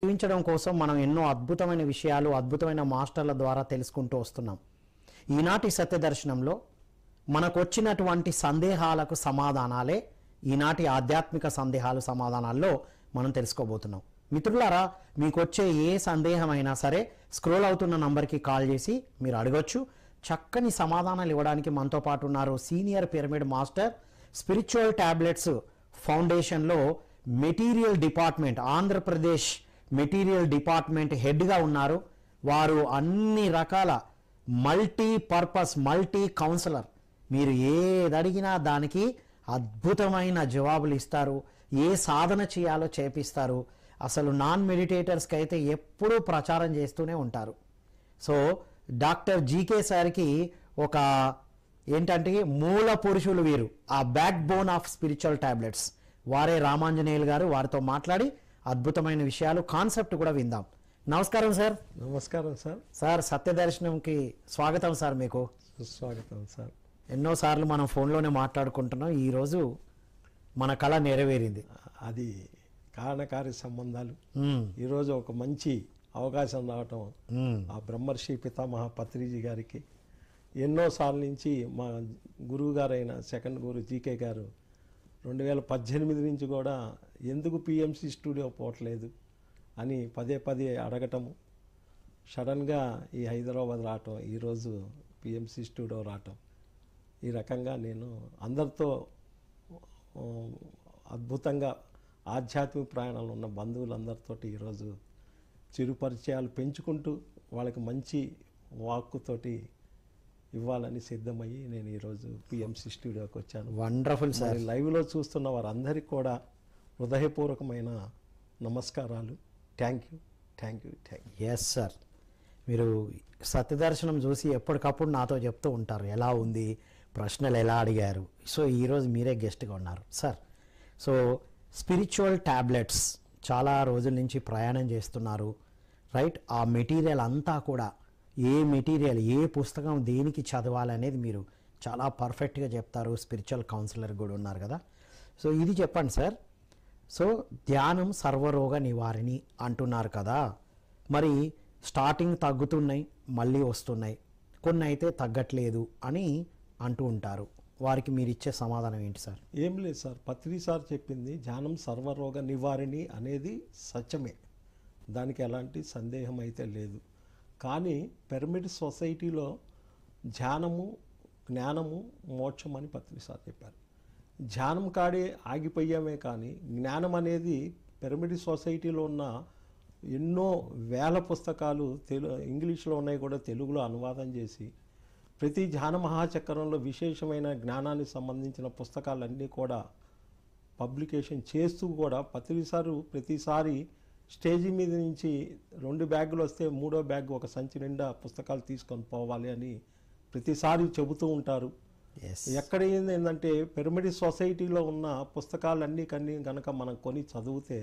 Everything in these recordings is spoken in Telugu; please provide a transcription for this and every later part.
జీవించడం కోసం మనం ఎన్నో అద్భుతమైన విషయాలు అద్భుతమైన మాస్టర్ల ద్వారా తెలుసుకుంటూ వస్తున్నాం. ఈనాటి సత్యదర్శనంలో మనకు వచ్చినటువంటి సందేహాలకు సమాధానాలే ఈనాటి ఆధ్యాత్మిక సందేహాలు సమాధానాల్లో మనం తెలుసుకోబోతున్నాం. మిత్రులారా, మీకు వచ్చే ఏ సందేహమైనా సరే స్క్రోల్ అవుతున్న నంబర్కి కాల్ చేసి మీరు అడగొచ్చు. చక్కని సమాధానాలు ఇవ్వడానికి మనతో పాటు ఉన్నారు senior pyramid master, spiritual tablets ఫౌండేషన్లో material department, Andhra Pradesh material department హెడ్గా ఉన్నారు. వారు అన్ని రకాల మల్టీపర్పస్ మల్టీ కౌన్సిలర్, మీరు ఏది అడిగినా దానికి అద్భుతమైన జవాబులు ఇస్తారు. ఏ సాధన చేయాలో చేపిస్తారు. అసలు నాన్ మెడిటేటర్స్కి అయితే ఎప్పుడూ ప్రచారం చేస్తూనే ఉంటారు. సో డాక్టర్ జీకే సార్కి ఒక ఏంటంటే మూల పురుషులు వీరు, ఆ back bone of spiritual tablets వారే రామాంజనేయులు గారు. వారితో మాట్లాడి అద్భుతమైన విషయాలు, కాన్సెప్ట్ కూడా విందాం. నమస్కారం సార్. నమస్కారం సార్. సార్, సత్యదర్శనంకి స్వాగతం సార్. మీకు స్వాగతం సార్. ఎన్నోసార్లు మనం ఫోన్లోనే మాట్లాడుకుంటున్నాం. ఈరోజు మన కళ నెరవేరింది. అది కారణకార్య సంబంధాలు. ఈరోజు ఒక మంచి అవకాశం రావటం ఆ బ్రహ్మర్షి పితామహ పత్రిజీ గారికి ఎన్నోసార్లు నుంచి మా గురువు గారైన సెకండ్ గురు జీకే గారు 2018 నుంచి కూడా ఎందుకు పిఎంసి స్టూడియో పోవట్లేదు అని పదే పదే అడగటము, సడన్గా ఈ హైదరాబాద్ రావటం, ఈరోజు పిఎంసి స్టూడియో రావటం, ఈ రకంగా నేను అందరితో అద్భుతంగా ఆధ్యాత్మిక ప్రయాణాలు ఉన్న బంధువులందరితోటి ఈరోజు చిరు పరిచయాలు పెంచుకుంటూ వాళ్ళకి మంచి వాక్కుతోటి ఇవ్వాలని సిద్ధమయ్యి నేను ఈరోజు పిఎంసి స్టూడియోకి వచ్చాను. Wonderful sir. లైవ్లో చూస్తున్న వారందరికీ కూడా హృదయపూర్వకమైన నమస్కారాలు. Thank you, thank you, thank you. Yes sir, మీరు సత్యదర్శనం చూసి ఎప్పటికప్పుడు నాతో చెప్తూ ఉంటారు ఎలా ఉంది, ప్రశ్నలు ఎలా అడిగారు. సో ఈరోజు మీరే గెస్ట్గా ఉన్నారు సార్. సో స్పిరిచువల్ టాబ్లెట్స్ చాలా రోజుల నుంచి ప్రయాణం చేస్తున్నారు, రైట్? ఆ మెటీరియల్ అంతా కూడా ఏ మెటీరియల్, ఏ పుస్తకం దేనికి చదవాలనేది మీరు చాలా పర్ఫెక్ట్గా చెప్తారు. స్పిరిచువల్ కౌన్సిలర్ కూడా ఉన్నారు కదా. సో ఇది చెప్పండి సార్. సో ధ్యానం సర్వరోగ నివారిణి అంటున్నారు కదా, మరి స్టార్టింగ్ తగ్గుతున్నాయి, మళ్ళీ వస్తున్నాయి, కొన్ని అయితే తగ్గట్లేదు అని అంటూ ఉంటారు. వారికి మీరు ఇచ్చే సమాధానం ఏంటి సార్? ఏం లేదు సార్, పత్రి సార్ చెప్పింది ధ్యానం సర్వరోగ నివారిణి అనేది సత్యమే, దానికి ఎలాంటి సందేహం అయితే లేదు. కానీ పిరమిడ్ సొసైటీలో ధ్యానము, జ్ఞానము, మోక్షం అని పత్రి సార్ చెప్పారు. ధ్యానం కాడే ఆగిపోయామే కానీ జ్ఞానం అనేది పిరమిడ్ సొసైటీలో ఉన్న ఎన్నో వేల పుస్తకాలు ఇంగ్లీష్లో ఉన్నాయి కూడా తెలుగులో అనువాదం చేసి ప్రతి ధ్యాన మహాచక్రంలో విశేషమైన జ్ఞానానికి సంబంధించిన పుస్తకాలన్నీ కూడా పబ్లికేషన్ చేస్తూ కూడా పత్రిసారు ప్రతిసారి స్టేజీ మీద నుంచి 2 బ్యాగులు వస్తే 3వ బ్యాగ్ ఒక సంచి నిండా పుస్తకాలు తీసుకొని పోవాలి అని ప్రతిసారి చెబుతూ ఉంటారు. ఎక్కడ ఏంటంటే పిరమిడ్ సొసైటీలో ఉన్న పుస్తకాలన్నీ కనుక మనం కొని చదివితే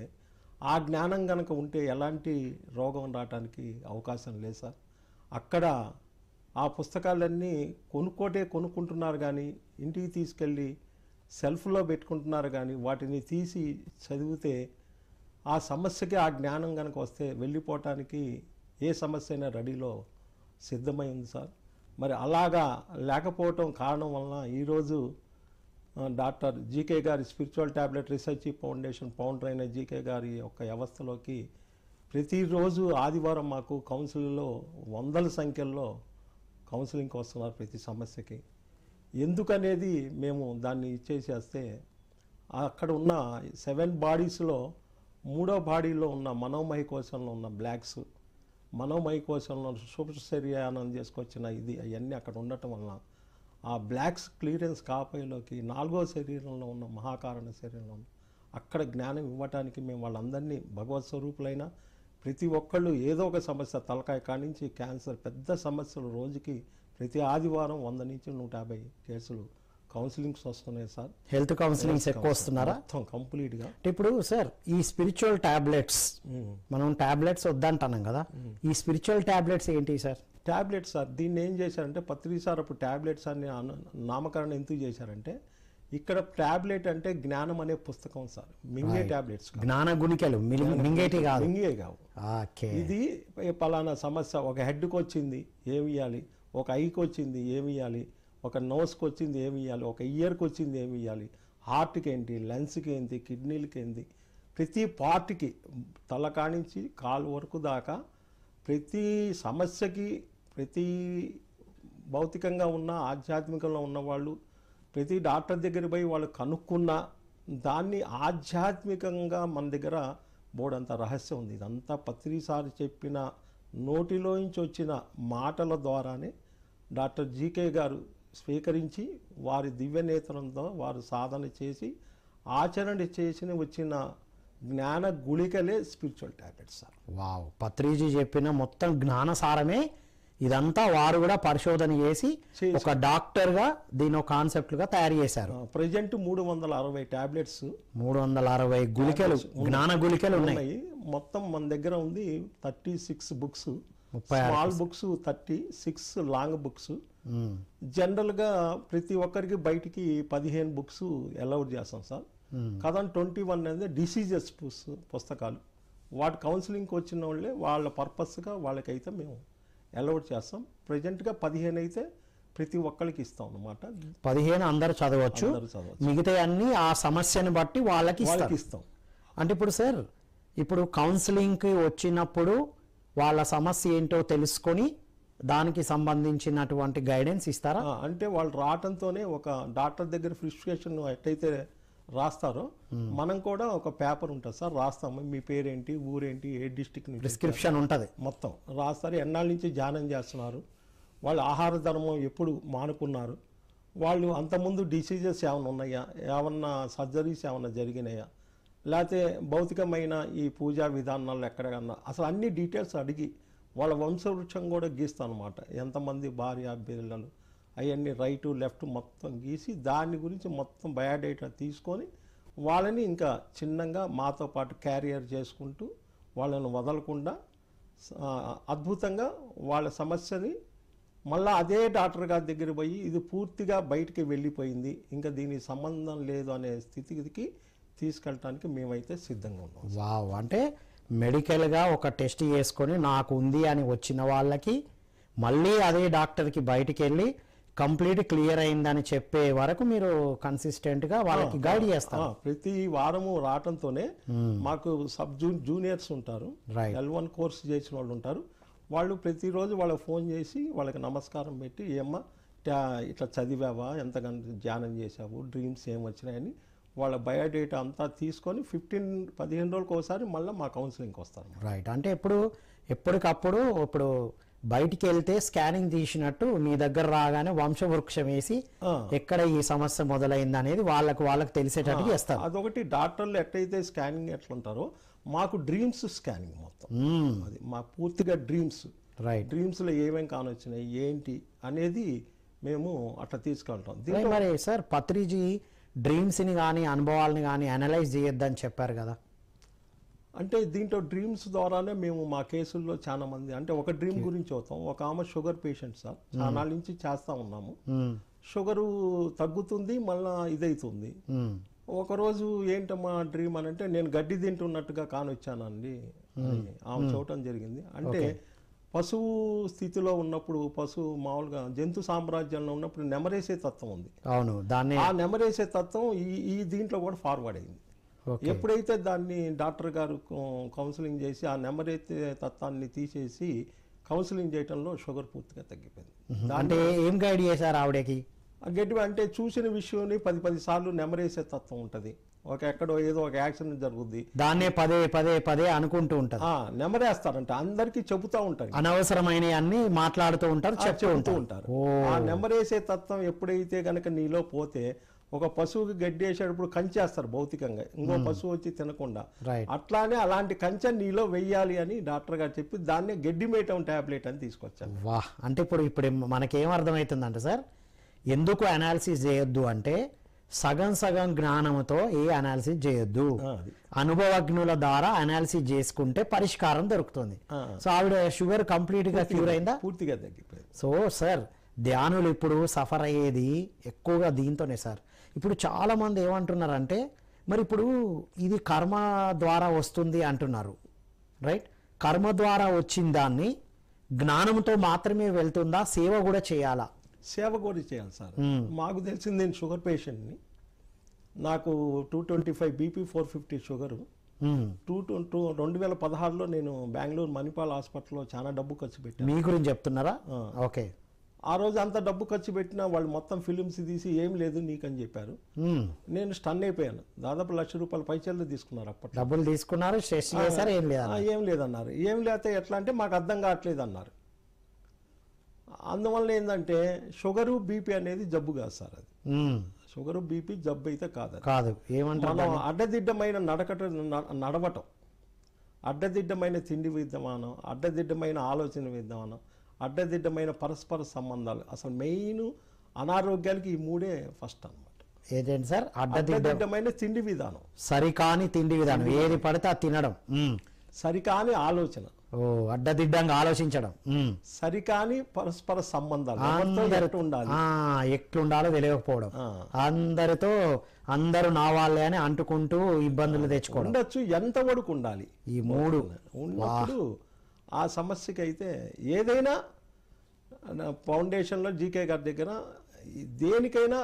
ఆ జ్ఞానం కనుక ఉంటే ఎలాంటి రోగం రావడానికి అవకాశం లేదు సార్. అక్కడ ఆ పుస్తకాలన్నీ కొనుక్కుంటున్నారు కానీ ఇంటికి తీసుకెళ్ళి సెల్ఫ్లో పెట్టుకుంటున్నారు కానీ వాటిని తీసి చదివితే ఆ సమస్యకి ఆ జ్ఞానం కనుక వస్తే వెళ్ళిపోవటానికి ఏ సమస్య అయినా రెడీలో సిద్ధమై ఉంది సార్. మరి అలాగా లేకపోవటం కారణం వలన ఈరోజు డాక్టర్ జీకే గారి spiritual tablet research foundation founder అయిన జీకే గారి యొక్క వ్యవస్థలోకి ప్రతిరోజు ఆదివారం మాకు కౌన్సిలింగ్లో వందల సంఖ్యలో కౌన్సిలింగ్కి వస్తున్నారు ప్రతి సమస్యకి. ఎందుకనేది మేము దాన్ని ఇచ్చేసేస్తే అక్కడ ఉన్న 7 బాడీస్లో 3వ బాడీలో ఉన్న మనోమయ కోశంలో ఉన్న బ్లాక్స్, మనోమయ కోశంలో సూపర్ శరీరానం చేసుకొచ్చిన అవన్నీ అక్కడ ఉండటం వలన ఆ బ్లాక్స్ క్లియరెన్స్ కాపాయలోకి 4వ శరీరంలో ఉన్న మహాకారణ శరీరంలో అక్కడ జ్ఞానం ఇవ్వటానికి మేము వాళ్ళందరినీ భగవత్ స్వరూపులైన ప్రతి ఒక్కళ్ళు ఏదో ఒక సమస్య, తలకాయ కానించి క్యాన్సర్ పెద్ద సమస్యలు, రోజుకి ప్రతి ఆదివారం 100 నుంచి 150 కేసులు కౌన్సిలింగ్స్ వస్తున్నాయి సార్. హెల్త్ కౌన్సిలింగ్స్ ఎక్కువ వస్తున్నారా? మొత్తం కంప్లీట్గా. ఇప్పుడు సార్ ఈ స్పిరిచువల్ టాబ్లెట్స్, మనం టాబ్లెట్స్ వద్దంటున్నాం కదా, ఈ స్పిరిచువల్ టాబ్లెట్స్ ఏంటి సార్? టాబ్లెట్స్ సార్ దీన్ని ఏం చేశారంటే పత్రి సార్ అప్పుడు టాబ్లెట్స్ అని నామకరణం ఎందుకు చేశారంటే ఇక్కడ టాబ్లెట్ అంటే జ్ఞానం అనే పుస్తకం సార్, మింగే టాబ్లెట్స్ జ్ఞాన గుళికలు మింగేటి కాదు. మింగే కావు. ఓకే. ఇది పలానా సమస్య, ఒక హెడ్కి వచ్చింది ఏమి ఇవ్వాలి, ఒక ఐకి వచ్చింది ఏమి ఇవ్వాలి, ఒక నోస్కి వచ్చింది ఏమి ఇవ్వాలి, ఒక ఇయర్కి వచ్చింది ఏమి ఇవ్వాలి, హార్ట్కి ఏంటి, లంగ్స్కి ఏంటి, కిడ్నీలకి ఏంటి, ప్రతి పార్ట్కి తల కానించి కాలు వరకు దాకా ప్రతి సమస్యకి, ప్రతి భౌతికంగా ఉన్న ఆధ్యాత్మికంలో ఉన్నవాళ్ళు ప్రతి డాక్టర్ దగ్గర పోయి వాళ్ళు కనుక్కున్న దాన్ని ఆధ్యాత్మికంగా మన దగ్గర బోర్డంత రహస్యం ఉంది. ఇదంతా పత్రిసారి చెప్పిన నోటిలోంచి వచ్చిన మాటల ద్వారానే డాక్టర్ జీకే గారు స్వీకరించి వారి దివ్యనేత్రంతో వారు సాధన చేసి ఆచరణ చేసి వచ్చిన జ్ఞాన గుళికలే spiritual tablets sir. Wow, Patriji చెప్పిన మొత్తం జ్ఞానసారమే ఇదంతా వారు కూడా పరిశోధన చేసి ఒక డాక్టర్ గా దీని ఒక కాన్సెప్ట్ గా తయారు చేశారు. ప్రజెంట్ 360 టాబ్లెట్స్, 360 గుళికలు, జ్ఞాన గుళికలు ఉన్నాయి. మొత్తం మన దగ్గర ఉంది 36 books, small books 36, long books. General గా ప్రతి ఒక్కరికి బయటికి 15 బుక్స్ అలౌడ్ చేస్తాం సార్. కథన్ 21 అనేది డిసీజెస్ పుస్తకాలు. వాటి కౌన్సిలింగ్కి వచ్చిన వాళ్ళే వాళ్ళ పర్పస్గా వాళ్ళకైతే మేము అలౌడ్ చేస్తాం. ప్రజెంట్గా 15 అయితే ప్రతి ఒక్కరికి ఇస్తాం అన్నమాట. 15 అందరు చదవచ్చు, మిగతా అన్ని ఆ సమస్యను బట్టి వాళ్ళకి ఇస్తాం. అంటే ఇప్పుడు సార్, ఇప్పుడు కౌన్సిలింగ్కి వచ్చినప్పుడు వాళ్ళ సమస్య ఏంటో తెలుసుకొని దానికి సంబంధించినటువంటి గైడెన్స్ ఇస్తారా? అంటే వాళ్ళు రావటంతోనే ఒక డాక్టర్ దగ్గర ప్రిస్క్రిప్షన్ ఎట్లయితే రాస్తారో మనం కూడా ఒక పేపర్ ఉంటుంది సార్, రాస్తాము. మీ పేరేంటి, ఊరేంటి, ఏ డిస్ట్రిక్ట్ నుంచి, ప్రిస్క్రిప్షన్ ఉంటుంది మొత్తం రాస్తారు. ఎన్నాళ్ళ నుంచి ధ్యానం చేస్తున్నారు, వాళ్ళు ఆహార ధర్మం ఎప్పుడు మానుకున్నారు, వాళ్ళు అంతకుముందు డిసీజెస్ ఏమైనా ఉన్నాయా, ఏమన్నా సర్జరీస్ ఏమన్నా జరిగినాయా, లేకపోతే భౌతికమైన ఈ పూజా విధానాలు ఎక్కడకన్నా, అసలు అన్ని డీటెయిల్స్ అడిగి వాళ్ళ వంశవృక్షం కూడా గీస్తాను అనమాట. ఎంతమంది భార్య పిల్లలు అవన్నీ రైటు లెఫ్ట్ మొత్తం గీసి దాని గురించి మొత్తం బయోడేటా తీసుకొని వాళ్ళని ఇంకా చిన్నగా మాతో పాటు క్యారియర్ చేసుకుంటూ వాళ్ళని వదలకుండా అద్భుతంగా వాళ్ళ సమస్యని మళ్ళీ అదే డాక్టర్ గారి దగ్గర పోయి ఇది పూర్తిగా బయటికి వెళ్ళిపోయింది, ఇంకా దీనికి సంబంధం లేదు అనే స్థితికి తీసుకెళ్ళటానికి మేమైతే సిద్ధంగా ఉన్నాం. వావ్, అంటే మెడికల్గా ఒక టెస్ట్ చేసుకొని నాకు ఉంది అని వచ్చిన వాళ్ళకి మళ్ళీ అదే డాక్టర్కి బయటికి వెళ్ళి కంప్లీట్ క్లియర్ అయిందని చెప్పే వరకు మీరు కన్సిస్టెంట్గా వాళ్ళకి గైడ్ చేస్తారు. ప్రతి వారము రావటంతోనే మాకు జూనియర్స్ ఉంటారు, L1 కోర్స్ చేసిన వాళ్ళు ఉంటారు. వాళ్ళు ప్రతిరోజు వాళ్ళకి ఫోన్ చేసి వాళ్ళకి నమస్కారం పెట్టి, ఏమ్మా ఇట్లా చదివావా, ఎంతకంత ధ్యానం చేసావు, డ్రీమ్స్ ఏమొచ్చినాయని వాళ్ళ బయోడేటా అంతా తీసుకొని 15 రోజులకు ఒకసారి మళ్ళీ మా కౌన్సిలింగ్కి వస్తారు. రైట్, అంటే ఎప్పటికప్పుడు ఇప్పుడు బయటికి వెళ్తే స్కానింగ్ తీసినట్టు మీ దగ్గర రాగానే వంశవృక్షం వేసి ఎక్కడ ఈ సమస్య మొదలైంది అనేది వాళ్ళకు తెలిసేటట్టు చేస్తారు. అదొకటి, డాక్టర్లు ఎట్లయితే స్కానింగ్ ఎట్లుంటారో మాకు డ్రీమ్స్ స్కానింగ్ మొత్తం అది మా పూర్తిగా డ్రీమ్స్. రైట్, డ్రీమ్స్లో ఏమేమి కానొచ్చినాయి ఏంటి అనేది మేము అట్లా తీసుకెళ్తాం. మరి సార్, పత్రిజీ డ్రీమ్స్ని కానీ అనుభవాలని కానీ అనలైజ్ చేయొద్దని చెప్పారు కదా. అంటే దీంట్లో డ్రీమ్స్ ద్వారానే మేము మా కేసుల్లో చాలా మంది, అంటే ఒక డ్రీమ్ గురించి అవుతాం. ఒక ఆమె షుగర్ పేషెంట్ సార్, చాలా నుంచి చేస్తా ఉన్నాము, షుగరు తగ్గుతుంది మళ్ళా ఇదవుతుంది. ఒకరోజు ఏంటమ్మా డ్రీమ్ అని అంటే నేను గడ్డి తింటున్నట్టుగా కానొచ్చానండి ఆమె చూడటం జరిగింది. అంటే పశువు స్థితిలో ఉన్నప్పుడు, పశువు మామూలుగా జంతు సామ్రాజ్యంలో ఉన్నప్పుడు నెమరేసే తత్వం ఉంది. అవును, దాన్ని ఆ నెమరేసే తత్వం ఈ దీంట్లో కూడా ఫార్వర్డ్ అయింది. ఎప్పుడైతే దాన్ని డాక్టర్ గారు కౌన్సిలింగ్ చేసి ఆ నెమరేసే తత్వాన్ని తీసేసి కౌన్సిలింగ్ చేయడంలో షుగర్ పూర్తిగా తగ్గిపోయింది. అంటే ఏం గైడ్ చేశారు ఆవిడకి? గట్టి అంటే చూసిన విషయాన్ని 10 సార్లు నెమరేసే తత్వం ఉంటుంది. ఎక్కడో ఏదో ఒక యాక్సిడెంట్ జరుగుద్ది, దాన్నే పదే అనుకుంటూ ఉంటారు, నెమరేస్తారంట, అందరికి చెబుతూ ఉంటారు, అనవసరమైన అన్ని మాట్లాడుతూ ఉంటారు, చెప్తూ ఉంటారు. ఆ నెమరేసే తత్వం ఎప్పుడైతే గనక నీలో పోతే, ఒక పశువుకి గడ్డి వేసేటప్పుడు కంచేస్తారు భౌతికంగా, ఇంకో పశువు వచ్చి తినకుండా, అట్లానే అలాంటి కంచె నీలో వెయ్యాలి అని డాక్టర్ గారు చెప్పి దాన్నే గడ్డి మేటం టాబ్లెట్ అని తీసుకొచ్చారు. వాహ్, అంటే ఇప్పుడు మనకేం అర్థమవుతుందంటే సార్, ఎందుకు అనాలిసిస్ చేయొద్దు అంటే సగం జ్ఞానంతో ఏ అనాలిసిస్ చేయొద్దు, అనుభవజ్ఞుల ద్వారా అనాలిసిస్ చేసుకుంటే పరిష్కారం దొరుకుతుంది. సో ఆవిడ షుగర్ కంప్లీట్ గా క్యూర్ అయిందా? పూర్తిగా తగ్గిపోయింది. సో సార్, ధ్యానులు ఇప్పుడు సఫర్ అయ్యేది ఎక్కువగా దీంతోనే సార్. ఇప్పుడు చాలామంది ఏమంటున్నారంటే మరి ఇప్పుడు ఇది కర్మ ద్వారా వస్తుంది అంటున్నారు, రైట్? కర్మ ద్వారా వచ్చిన దాన్ని జ్ఞానంతో మాత్రమే వెళ్తుందా, సేవ కూడా చేయాలా? సేవ కూడా చేయాలి సార్. మాకు తెలిసింది, నేను షుగర్ పేషెంట్ని. నాకు 225 బీపీ, 450 షుగరు. 2016లో నేను బెంగళూరు మణిపాల్ హాస్పిటల్లో చాలా డబ్బు ఖర్చు పెట్టాను. మీ గురించి చెప్తున్నారా? ఓకే. ఆ రోజు అంత డబ్బు ఖర్చు పెట్టినా వాళ్ళు మొత్తం ఫిలిమ్స్ తీసి ఏం లేదు నీకని చెప్పారు. నేను స్టన్ అయిపోయాను. దాదాపు ₹1,00,000 పైచల్లో తీసుకున్నారు. అప్పట్లో డబ్బులు తీసుకున్నారు, స్ట్రెస్ చేశారు, ఏం లేదా? ఏం లేదన్నారు. ఏం లేకపోతే ఎట్లా అంటే మాకు అర్థం కావట్లేదు అన్నారు. అందువల్ల ఏంటంటే షుగరు బీపీ అనేది జబ్బు కాదు సార్. అది షుగరు బీపీ జబ్బు అయితే కాదు. కాదు, ఏమంటారు? మనం అడ్డదిడ్డమైన నడవటం, అడ్డదిడ్డమైన తిండి విధానం, అడ్డదిడ్డమైన ఆలోచన విధానం, అడ్డదిడ్డమైన పరస్పర సంబంధాలు, అసలు మెయిన్ అనారోగ్యాలకి ఈ మూడే ఫస్ట్ అన్నమాట. ఏంటంటే సార్, అడ్డదిడ్డమైన తిండి విధానం, సరికాని తిండి విధానం, ఏది పడితే అది తినడం, సరికాని ఆలోచన, అడ్డదిడ్డంగా ఆలోచించడం, సరికాని పరస్పర సంబంధాలు, ఎట్లుండాలో తెలియకపోవడం, అందరూ నా వాళ్ళే అని అంటుకుంటూ ఇబ్బందులు తెచ్చుకోవడం. ఉండొచ్చు, ఎంత వరకు ఉండాలి ఈ మూడు ఉన్నప్పుడు ఆ సమస్యకి అయితే ఏదైనా ఫౌండేషన్లో జీకే గారి దగ్గర దేనికైనా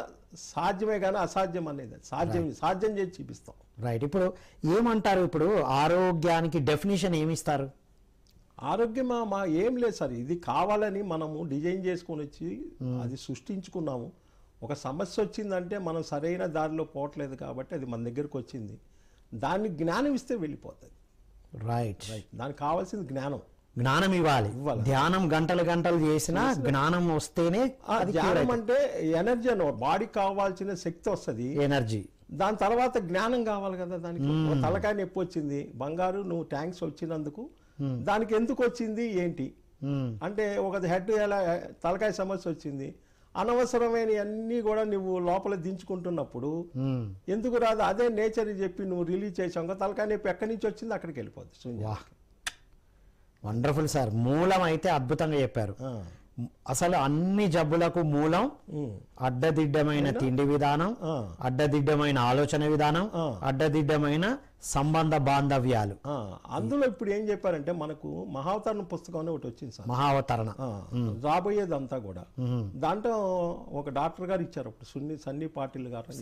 సాధ్యమే కానీ అసాధ్యం అనేది సాధ్యం చేసి చూపిస్తాం. రైట్. ఇప్పుడు ఏమంటారు, ఇప్పుడు ఆరోగ్యానికి డెఫినేషన్ ఏమిస్తారు? ఆరోగ్యం మా ఏం లేదు సార్, ఇది కావాలని మనము డిజైన్ చేసుకొని వచ్చి అది సృష్టించుకున్నాము. ఒక సమస్య వచ్చిందంటే మనం సరైన దారిలో పోవట్లేదు కాబట్టి అది మన దగ్గరకు వచ్చింది. దాన్ని జ్ఞానం ఇస్తే వెళ్ళిపోతుంది. రైట్. దానికి కావాల్సింది జ్ఞానం ఇవ్వాలి. ధ్యానం గంటలు చేసినా జ్ఞానం వస్తేనే. ధ్యానం అంటే ఎనర్జీ అన్నమాట, బాడీకి కావాల్సిన శక్తి వస్తుంది, ఎనర్జీ. దాని తర్వాత జ్ఞానం కావాలి కదా. దానికి తలకాయ నొప్పి వచ్చింది, బంగారు నువ్వు థ్యాంక్స్ వచ్చినందుకు, దానికి ఎందుకు వచ్చింది ఏంటి అంటే, ఒక హెడ్ ఎలా తలకాయ సమస్య వచ్చింది, అనవసరమైన అన్నీ కూడా నువ్వు లోపల దించుకుంటున్నప్పుడు ఎందుకు రాదు, అదే నేచర్ చెప్పి నువ్వు రిలీజ్ చేసావు, తలకాయ నొప్పి ఎక్కడి నుంచి వచ్చింది అక్కడికి వెళ్ళిపోతుంది. వండర్ఫుల్ సార్, మూలం అయితే అద్భుతంగా చెప్పారు. అసలు అన్ని జబ్బులకు మూలం అడ్డదిడ్డమైన తిండి విధానం, అడ్డదిడ్డమైన ఆలోచన విధానం, అడ్డదిడ్డమైన సంబంధ బాంధవ్యాలు. అందులో ఇప్పుడు ఏం చెప్పారంటే, మనకు మహావతరణ పుస్తకం అని ఒకటి వచ్చింది సార్. మహావతరణ రాబోయేదంతా కూడా దాంట్లో ఒక డాక్టర్ గారు ఇచ్చారు, అప్పుడు సన్నీ పాటిల్ గారు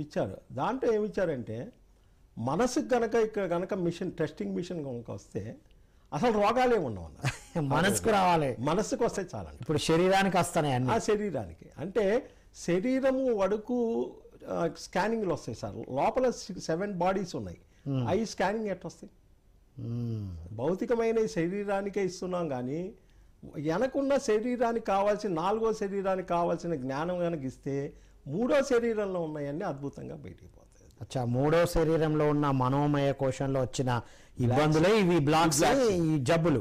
ఇచ్చారు. దాంట్లో ఏమిచ్చారంటే, మనసుకు గనక ఇక్కడ గనక మిషన్, టెస్టింగ్ మిషన్ కనుక వస్తే అసలు రోగాలే ఉండవు. మనసుకు రావాలి, మనసుకు వస్తే చాలండి. ఇప్పుడు శరీరానికి వస్తాయి ఆ శరీరానికి అంటే శరీరము వడుకు స్కానింగ్లు వస్తాయి సార్. లోపల 7 బాడీస్ ఉన్నాయి, అవి స్కానింగ్ ఎట్లా వస్తాయి? భౌతికమైన శరీరానికే ఇస్తున్నాం కానీ వెనకున్న శరీరానికి కావాల్సిన, 4వ శరీరానికి కావాల్సిన జ్ఞానం కనుక ఇస్తే 3వ శరీరంలో ఉన్నాయన్నీ అద్భుతంగా బయటికి పోతాయి. అచ్చా, 3వ శరీరంలో ఉన్న మనోమయ కోశంలో వచ్చిన ఇబ్బందులే ఇవి, బ్లాక్స్, ఈ జబ్బులు,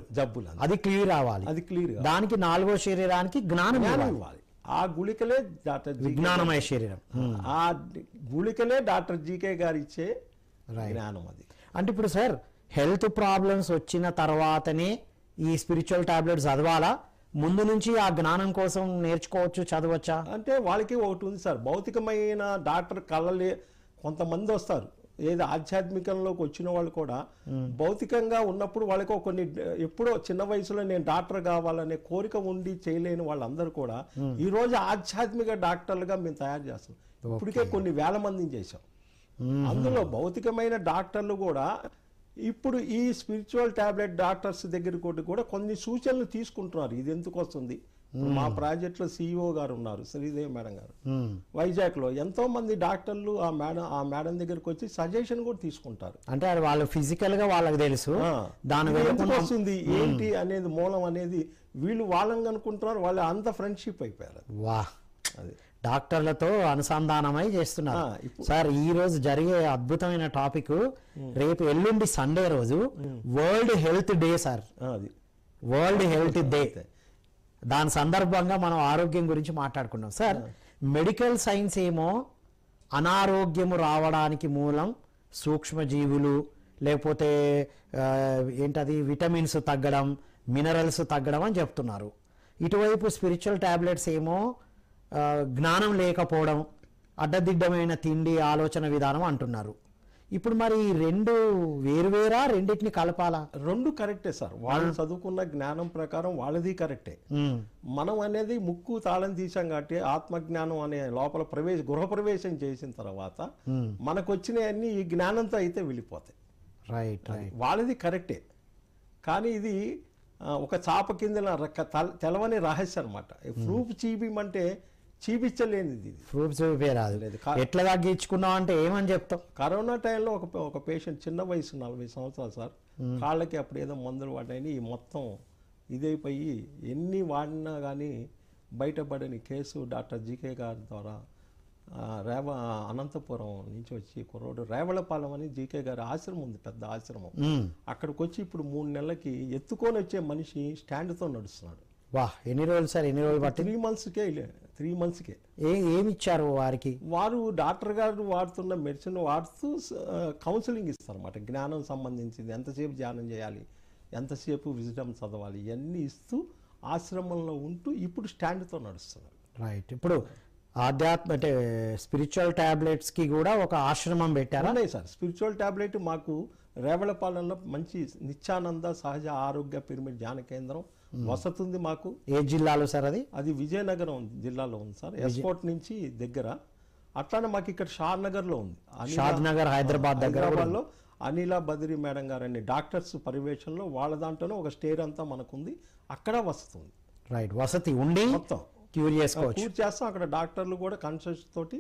అది క్లియర్ అవ్వాలి. అది క్లియర్, దానికి 4వ శరీరానికి జ్ఞానం ఇవ్వాలి. ఆ గుళికలే డాక్టర్ విజ్ఞానమయ శరీరం, ఆ గుళికలే డాక్టర్ జీకే గారు ఇచ్చే జ్ఞానం. అది అంటే ఇప్పుడు సార్, హెల్త్ ప్రాబ్లమ్స్ వచ్చిన తర్వాతనే ఈ స్పిరిచువల్ టాబ్లెట్స్ చదవాలా, ముందు నుంచి ఆ జ్ఞానం కోసం నేర్చుకోవచ్చు, చదవచ్చా? అంటే వాళ్ళకి ఒకటి ఉంది సార్, భౌతికమైన డాక్టర్ కళ్ళలే కొంతమంది వస్తారు, ఏదో ఆధ్యాత్మికంలోకి వచ్చిన వాళ్ళు కూడా భౌతికంగా ఉన్నప్పుడు వాళ్ళకి కొన్ని, ఎప్పుడో చిన్న వయసులో నేను డాక్టర్ కావాలనే కోరిక ఉండి చేయలేని వాళ్ళందరూ కూడా ఈ రోజు ఆధ్యాత్మిక డాక్టర్లుగా మేము తయారు చేస్తాం. ఇప్పటికే కొన్ని వేల మందిని చేశాం. అందులో భౌతికమైన డాక్టర్లు కూడా ఇప్పుడు ఈ స్పిరిచువల్ టాబ్లెట్ డాక్టర్స్ దగ్గర కూడా కొన్ని సూచనలు తీసుకుంటున్నారు. ఇది ఎందుకు వస్తుంది? మా ప్రాజెక్ట్ లో CEO గారు ఉన్నారు, శ్రీదేవి మేడం గారు, వైజాగ్ లో ఎంతో మంది డాక్టర్లు ఆ మేడం దగ్గరకు వచ్చి సజెషన్ కూడా తీసుకుంటారు. అంటే వాళ్ళు ఫిజికల్ గా వాళ్ళకి తెలుసు దాని ఎందుకు వస్తుంది ఏంటి అనేది, మూలం అనేది వీళ్ళు వాళ్ళని అనుకుంటున్నారు. వాళ్ళు అంత ఫ్రెండ్షిప్ అయిపోయారు. వా, అది డాక్టర్లతో అనుసంధానమై చేస్తున్నారు. సార్, ఈ రోజు జరిగే అద్భుతమైన టాపిక్, రేపు ఎల్లుండి సండే రోజు వరల్డ్ హెల్త్ డే సార్. అది వరల్డ్ హెల్త్ డే. దాని సందర్భంగా మనం ఆరోగ్యం గురించి మాట్లాడుకున్నాం సార్. మెడికల్ సైన్స్ ఏమో అనారోగ్యము రావడానికి మూలం సూక్ష్మజీవులు, లేకపోతే ఏంటది విటమిన్స్ తగ్గడం, మినరల్స్ తగ్గడం అని చెప్తున్నారు. ఇటువైపు స్పిరిచువల్ టాబ్లెట్స్ ఏమో జ్ఞానం లేకపోవడం, అడ్డదిడ్డమైన తిండి ఆలోచన విధానం అంటున్నారు. ఇప్పుడు మరి ఈ రెండు వేరువేరా, రెండింటిని కలపాలా? రెండు కరెక్టే సార్. వాళ్ళు చదువుకున్న జ్ఞానం ప్రకారం వాళ్ళది కరెక్టే. మనం అనేది ముక్కు తాళం తీసాం కాబట్టి ఆత్మజ్ఞానం అనే లోపల గృహప్రవేశం చేసిన తర్వాత మనకు వచ్చినవన్నీ ఈ జ్ఞానంతో అయితే వెళ్ళిపోతాయి. Right right. వాళ్ళది కరెక్టే. కానీ ఇది ఒక చాప కింద తెలవని రహస్యం అనమాట. ప్రూఫ్ చీపిమంటే చీపించలేనిది ఇది. ప్రూఫ్స్ రాదు. ఎట్లా తగ్గించుకున్నావు అంటే ఏమని చెప్తాం? కరోనా టైంలో ఒక పేషెంట్ చిన్న వయసు 40 సంవత్సరాలు సార్, కాళ్ళకి అప్పుడు ఏదో మందులు వాడాయని ఈ మొత్తం ఇదైపోయి ఎన్ని వాడినా కానీ బయటపడని కేసు డాక్టర్ జీకే గారి ద్వారా అనంతపురం నుంచి వచ్చి కుర్రోడు రేవళపాలెం అని జీకే గారి ఆశ్రమం ఉంది, పెద్ద ఆశ్రమం. అక్కడికి వచ్చి ఇప్పుడు 3 నెలలకి ఎత్తుకొని వచ్చే మనిషి స్టాండ్తో నడుస్తున్నాడు. వా, ఎన్ని రోజులు సార్? ఎన్ని రోజులు బట్టి? 3 మంత్స్కే. ఏమి ఇచ్చారు వారికి? వారు డాక్టర్ గారు వాడుతున్న మెడిసిన్ వాడుతూ కౌన్సిలింగ్ ఇస్తారు అన్నమాట. జ్ఞానం సంబంధించింది, ఎంతసేపు ధ్యానం చేయాలి, ఎంతసేపు విజిటమ్ చదవాలి, ఇవన్నీ ఇస్తూ ఆశ్రమంలో ఉంటూ ఇప్పుడు స్టాండ్తో నడుస్తున్నారు. రైట్. ఇప్పుడు ఆధ్యాత్మ అంటే స్పిరిచువల్ టాబ్లెట్స్కి కూడా ఒక ఆశ్రమం పెట్టారా? ఉన్నాయి సార్. స్పిరిచువల్ టాబ్లెట్ మాకు రేవళపాలెంలో మంచి నిత్యానంద సహజ ఆరోగ్య పిరమిడ్ ధ్యాన కేంద్రం వసతి ఉంది మాకు. ఏ జిల్లాలో సార్ అది? అది విజయనగరం జిల్లాలో ఉంది సార్, ఎస్పోర్ట్ నుంచి దగ్గర. అట్లానే మాకు ఇక్కడ షాద్నగర్లో ఉంది. షాద్నగర్ హైదరాబాద్ హైదరాబాద్లో అనిల బద్రి మేడం గారు అనే డాక్టర్స్ పర్యవేక్షణలో వాళ్ళ దాంట్లోనే ఒక స్టేర్ అంతా మనకుంది, అక్కడ వస్తుంది. రైట్. వసతి ఉండి మొత్తం క్యూర్ చేసుకోవచ్చు, క్యూర్ చేస్తాం. అక్కడ డాక్టర్లు కూడా కన్సల్ట్ తోటి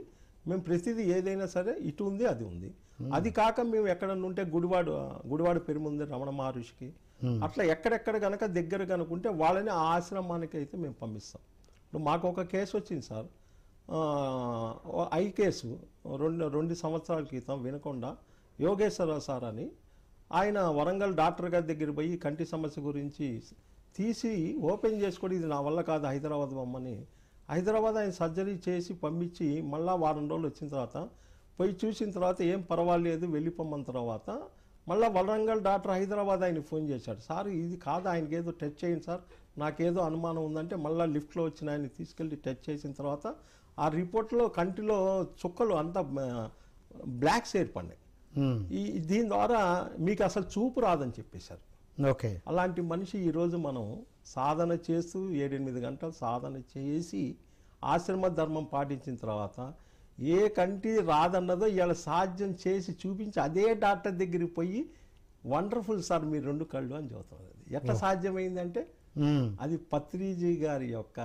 మేము ప్రతిదీ ఏదైనా సరే ఇటు ఉంది అది ఉంది. అది కాక మేము ఎక్కడ ఉంటే గుడివాడు పెరుముంది రమణ మహర్షికి, అట్లా ఎక్కడెక్కడ కనుక దగ్గర కనుకుంటే వాళ్ళని ఆ ఆశ్రమానికి అయితే మేము పంపిస్తాం. ఇప్పుడు మాకు ఒక కేసు వచ్చింది సార్, ఐ కేసు 2 సంవత్సరాల క్రితం వినకొండ యోగేశ్వరరావు సార్ అని ఆయన వరంగల్ డాక్టర్ గారి దగ్గర పోయి కంటి సమస్య గురించి తీసి ఓపెన్ చేసుకోండి, ఇది నా వల్ల కాదు, హైదరాబాద్ బొమ్మని హైదరాబాద్ ఆయన సర్జరీ చేసి పంపించి మళ్ళీ వారం రోజులు వచ్చిన తర్వాత పోయి చూసిన తర్వాత ఏం పర్వాలేదు వెళ్ళిపోమన్న తర్వాత మళ్ళీ వరంగల్ డాక్టర్ హైదరాబాద్ ఆయన ఫోన్ చేశాడు. సార్ ఇది కాదు, ఆయనకి ఏదో టచ్ చేయండి సార్, నాకేదో అనుమానం ఉందంటే మళ్ళీ లిఫ్ట్లో వచ్చిన ఆయన తీసుకెళ్ళి టచ్ చేసిన తర్వాత ఆ రిపోర్ట్లో కంటిలో చుక్కలు అంతా బ్లాక్స్ ఏర్పడినాయి. దీని ద్వారా మీకు అసలు చూపు రాదని చెప్పేశారు. ఓకే. అలాంటి మనిషి ఈరోజు మనం సాధన చేస్తూ 7-8 గంటలు సాధన చేసి ఆశ్రమ ధర్మం పాటించిన తర్వాత ఏ కంటి రాదన్నదో ఇవాళ సాధ్యం చేసి చూపించి అదే డాక్టర్ దగ్గరికి పోయి వండర్ఫుల్ సార్ మీ 2 కళ్ళు అని చెబుతుంది. ఎట్లా సాధ్యమైందంటే అది పత్రిజీ గారి యొక్క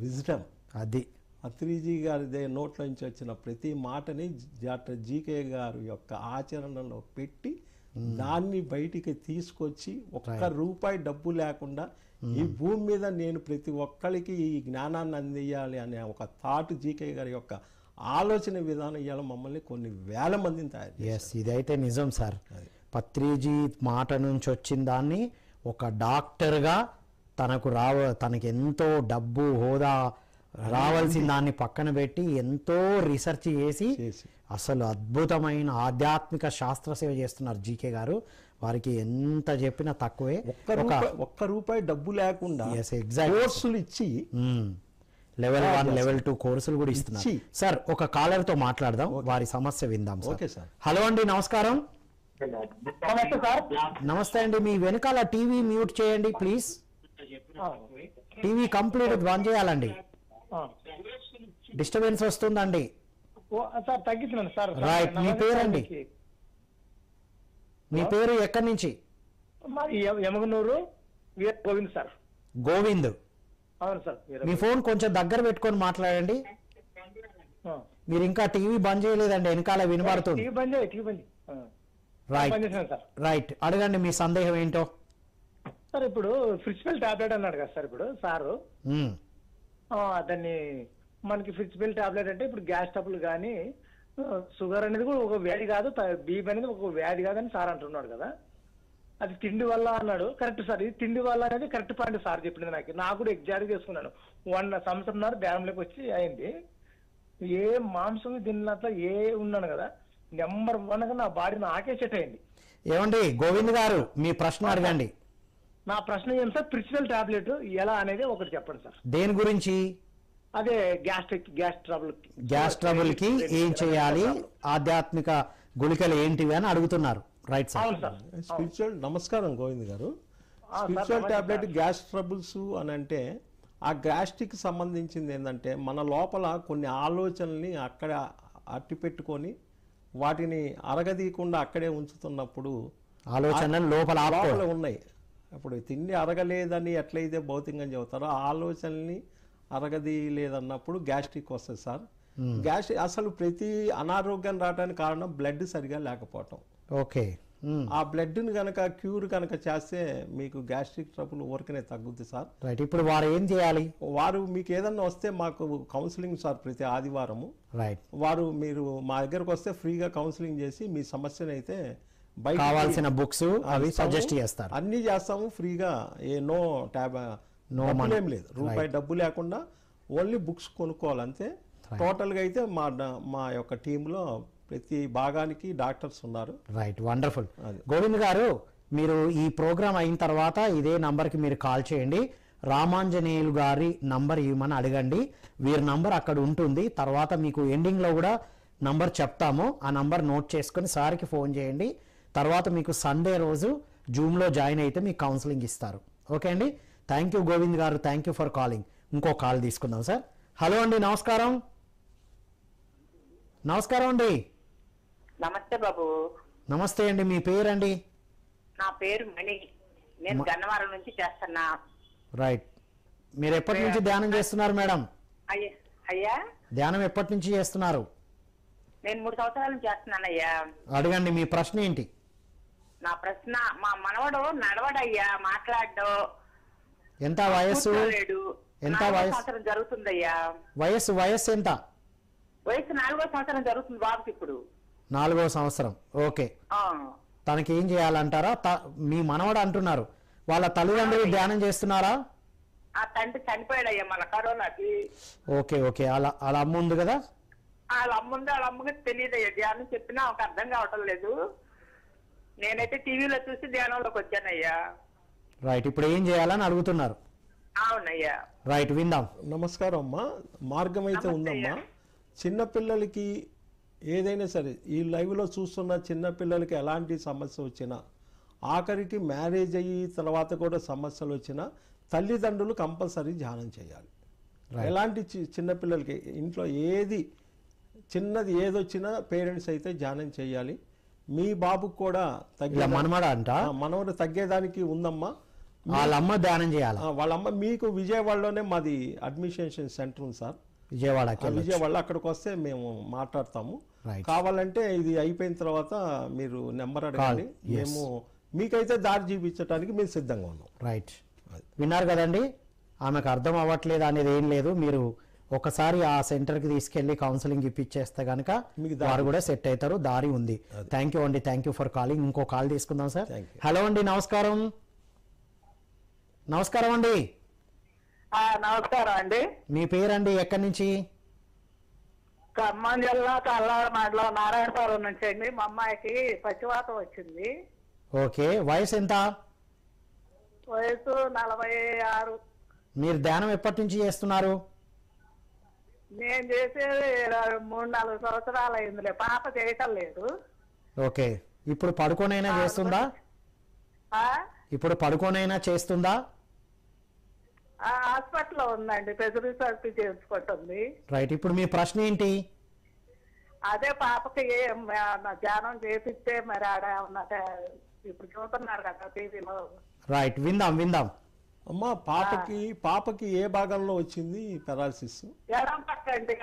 విజ్డమ్. అది పత్రిజీ గారి నోట్ల నుంచి వచ్చిన ప్రతి మాటని డాక్టర్ జీకే గారి యొక్క ఆచరణలో పెట్టి దాన్ని బయటికి తీసుకొచ్చి ₹1 డబ్బు లేకుండా ఈ భూమి మీద నేను ప్రతి ఒక్కరికి ఈ జ్ఞానాన్ని అందియాలి అనే ఒక థాట్ జీకే గారి యొక్క ఆలోచన విధానం ఇవాళ మమ్మల్ని కొన్ని వేల మందిని తయారు చేశారు. ఇదైతే నిజం సార్. పత్రిజీ మాట నుంచి వచ్చిన దాన్ని ఒక డాక్టర్గా తనకి ఎంతో డబ్బు హోదా రావాల్సిన దాన్ని పక్కన పెట్టి ఎంతో రీసెర్చ్ చేసి అసలు అద్భుతమైన ఆధ్యాత్మిక శాస్త్ర సేవ చేస్తున్నారు జీకే గారు. వారికి ఎంత చెప్పినా తక్కువే. ₹1 డబ్బు లేకుండా కోర్సులు ఇచ్చి లెవెల్ 1 లెవెల్ 2 కోర్సులు కూడా ఇస్తున్నారు. సార్ ఒక కాలర్ తో మాట్లాడదాం, వారి సమస్య విందాం. హలో అండి, నమస్కారం. నమస్తే అండి, మీ వెనకాల టీవీ మ్యూట్ చేయండి ప్లీజ్. టీవీ కంప్లీట్ బంద్ చేయాలండి, డిస్టర్బెన్స్ వస్తుందండి. రైట్. మీ పేరండి? మీ పేరు ఎక్కడి నుంచి? యమగనూరు గోవింద్ సార్. గోవింద్. అవును సార్. మీ ఫోన్ కొంచెం దగ్గర పెట్టుకొని మాట్లాడండి. మీరు ఇంకా టీవీ బంద్ చేయలేదండి, వెనకాల వినబడుతుంది. రైట్. అడగండి మీ సందేహం ఏంటో. సార్ ఇప్పుడు ఫ్రిచ్బెల్ టాబ్లెట్ అన్నాడు కదా సార్ ఇప్పుడు సారు, దాన్ని మనకి ఫ్రిచ్బెల్ టాబ్లెట్ అంటే ఇప్పుడు గ్యాస్ ట్రబుల్ కానీ షుగర్ అనేది కూడా ఒక వ్యాధి కాదు, బీపీ అనేది ఒక వ్యాధి కాదని సార్ అంటున్నాడు కదా. అది తిండి వల్ల అన్నాడు. కరెక్ట్ సార్, ఇది తిండి వల్ల అనేది కరెక్ట్ పాయింట్ సార్ చెప్పింది. నాకు కూడా ఎగ్జాక్ట్ చేసుకున్నాను. 1 సంవత్సరంన్నర ధ్యానంలోకి వచ్చి అయింది. ఏ మాంసం తిన్నట్ల ఏ ఉన్నాను కదా, నెంబర్ 1గా నా బాడీ నాకే సెట్ అయింది. ఏమండి గోవింద్ గారు, మీ ప్రశ్న అడగండి. నా ప్రశ్న ఏం సార్, ఫ్రిచ్బెల్ టాబ్లెట్ ఎలా అనేది ఒకటి చెప్పండి సార్. దేని గురించి? అదే గ్యాస్ ట్రబుల్ కి ఏం చేయాలి, ఆధ్యాత్మిక గుళికలు ఏంటివి అని అడుగుతున్నారు. Right sir. అవును సార్. స్పిరిచువల్ నమస్కారం గోవింద్ గారు. స్పిరిచువల్ టాబ్లెట్ గ్యాస్ ట్రబుల్స్ అని అంటే ఆ గ్యాస్ట్రిక్ సంబంధించింది ఏంటంటే మన లోపల కొన్ని ఆలోచనల్ని అక్కడ అట్టిపెట్టుకొని వాటిని అరగదీయకుండా అక్కడే ఉంచుతున్నప్పుడు ఆలోచనలు లోపల ఉన్నాయి. ఇప్పుడు తిండి అరగలేదని ఎట్లయితే భౌతికంగా చెబుతారో ఆలోచనల్ని అరగదీయలేదన్నప్పుడు గ్యాస్ట్రిక్ వస్తుంది సార్. అసలు ప్రతి అనారోగ్యం రావడానికి కారణం బ్లడ్ సరిగా లేకపోవటం. ఓకే. ఆ బ్లడ్ని కనుక క్యూర్ కనుక చేస్తే మీకు గ్యాస్ట్రిక్ ట్రబుల్ ఊరికనే తగ్గుద్ది సార్. రైట్. ఇప్పుడు వారు ఏం చేయాలి? వారు మీకు ఏదన్నా వస్తే మాకు కౌన్సిలింగ్ సార్ ప్రతి ఆదివారము. రైట్. మీరు మా దగ్గరకు వస్తే ఫ్రీగా కౌన్సిలింగ్ చేసి మీ సమస్యను అయితే కావాల్సిన బుక్స్ అవి సజెస్ట్ చేస్తారు. అన్ని చేస్తాము ఫ్రీగా. ఏం లేదు, రూపాయి డబ్బు లేకుండా ఓన్లీ బుక్స్ కొనుక్కోవాలి అంతే. టోటల్గా అయితే మా యొక్క టీంలో ప్రతి భాగానికి డాక్టర్స్ ఉన్నారు. రైట్. వండర్ఫుల్. గోవింద్ గారు, మీరు ఈ ప్రోగ్రామ్ అయిన తర్వాత ఇదే నంబర్కి మీరు కాల్ చేయండి. రామాంజనేయులు గారి నంబర్ ఇవ్వమని అడగండి. వీరి నంబర్ అక్కడ ఉంటుంది. తర్వాత మీకు ఎండింగ్లో కూడా నంబర్ చెప్తాము. ఆ నంబర్ నోట్ చేసుకొని సార్కి ఫోన్ చేయండి. తర్వాత మీకు సండే రోజు జూమ్లో జాయిన్ అయితే మీకు కౌన్సిలింగ్ ఇస్తారు. ఓకే అండి. థ్యాంక్ యూ గోవింద్ గారు. Thank you for calling. ఇంకో కాల్ తీసుకుందాం సార్. హలో అండి, నమస్కారం. నమస్కారం అండి. నమస్తే బాబు. నమస్తే అండి. మీ పేరండి? నా పేరు మణి. నేను గన్నవరం నుంచి చేస్తున్నా. రైట్. మీరు ఎప్పటి నుంచి ధ్యానం చేస్తున్నారు మేడం? అయ్యా, ధ్యానం ఎప్పటి నుంచి చేస్తున్నారు? నేను 3 సంవత్సరాల నుంచి చేస్తున్నానయ్యా. అడగండి, మీ ప్రశ్న ఏంటి? నా ప్రశ్న, మా మనవడు నడవడయ్యా, మాట్లాడడు. ఎంత వయస్సు? ఎంత వయస్సు జరుగుతుందయ్యా? వయస్సు ఎంత? వయసు 4వ సంవత్సరం జరుగుతుంది బాబుకి ఇప్పుడు. 4వ సంవత్సరం. ఓకే. తనకి ఏం చేయాలంటారా? మీ మనవడు అంటున్నారు, వాళ్ళ తల్లిదండ్రులు ధ్యానం చేస్తున్నారా? ఆ తండ్రి చనిపోయాడయ్యా మన కరోనాకి. Okay okay. అలా అమ్మ ఉంది కదా? వాళ్ళ అమ్మకి తెలియదయ్యా. ధ్యానం చెప్పినా ఒక అర్థం కావటం లేదు. నేనైతే టీవీలో చూసి ధ్యానంలోకి వచ్చానయ్యా. రైట్. ఇప్పుడు ఏం చేయాలని అడుగుతున్నారు? అవునయ్యా. రైట్, విందాం. నమస్కారం అమ్మా. మార్గం అయితే ఉందమ్మా. చిన్నపిల్లలకి ఏదైనా సరే ఈ లైవ్లో చూస్తున్న చిన్నపిల్లలకి ఎలాంటి సమస్య వచ్చినా, ఆఖరికి మ్యారేజ్ అయ్యి తర్వాత కూడా సమస్యలు వచ్చినా తల్లిదండ్రులు కంపల్సరీ ధ్యానం చేయాలి. ఎలాంటి చిన్నపిల్లలకి ఇంట్లో చిన్నది ఏదొచ్చినా పేరెంట్స్ అయితే ధ్యానం చేయాలి. మీ బాబుకు కూడా మనవడు తగ్గేదానికి ఉందమ్మా. వాళ్ళ అమ్మ ధ్యానం చేయాలి. వాళ్ళ అమ్మ మీకు విజయవాడలోనే మాది అడ్మిషన్ సెంటర్ ఉంది సార్. విజయవాడ అక్కడికి వస్తే మేము మాట్లాడతాము. కావాలంటే ఇది అయిపోయిన తర్వాత మీరు నెంబర్ అడగండి. మేము మీకైతే దారి చూపించడానికి మేము సిద్ధంగా ఉన్నాం. రైట్. విన్నారు కదండి, ఆమెకు అర్థం అవ్వట్లేదు అనేది ఏం లేదు. మీరు ఒకసారి ఆ సెంటర్కి తీసుకెళ్లి కౌన్సిలింగ్ ఇప్పించేస్తే కనుక వారు కూడా సెట్ అవుతారు. దారి ఉంది. థ్యాంక్ యూ అండి. Thank you for calling. ఇంకో కాల్ తీసుకుందాం సార్. హలో అండి, నమస్కారం. నమస్కారం అండి. నమస్కారం అండి. మీ పేరండి? ఎక్కడి నుంచి? ఖమ్మం జిల్లా కల్లాడ మండలం నారాయణపురం నుంచి అండి. మా అమ్మాయికి పచ్చివాతం వచ్చింది. ఓకే. వయసు ఎంత? వయసు 46. మీరు ధ్యానం ఎప్పటి నుంచి చేస్తున్నారు? నేను చేసేది 3-4 సంవత్సరాలు అయిందిలే. పాప చేయటం లేదు. ఓకే. ఇప్పుడు పడుకోనైనా చేస్తుందా? ఇప్పుడు పడుకోనైనా చేస్తుందా? హాస్పిటల్లో ఉందండి, ఫిజియోథెరపీ చేసుకుంటుంది. రైట్. ఇప్పుడు మీ ప్రశ్న ఏంటి? అదే పాపకి ధ్యానం చేపిస్తే మరి ఆడ ఇప్పుడు చూస్తున్నారు కదా టీవీలో. రైట్, విందాం. అమ్మా, పాపకి ఏ భాగంలో వచ్చింది పెరాలసిస్? ఎడం పక్క అండి.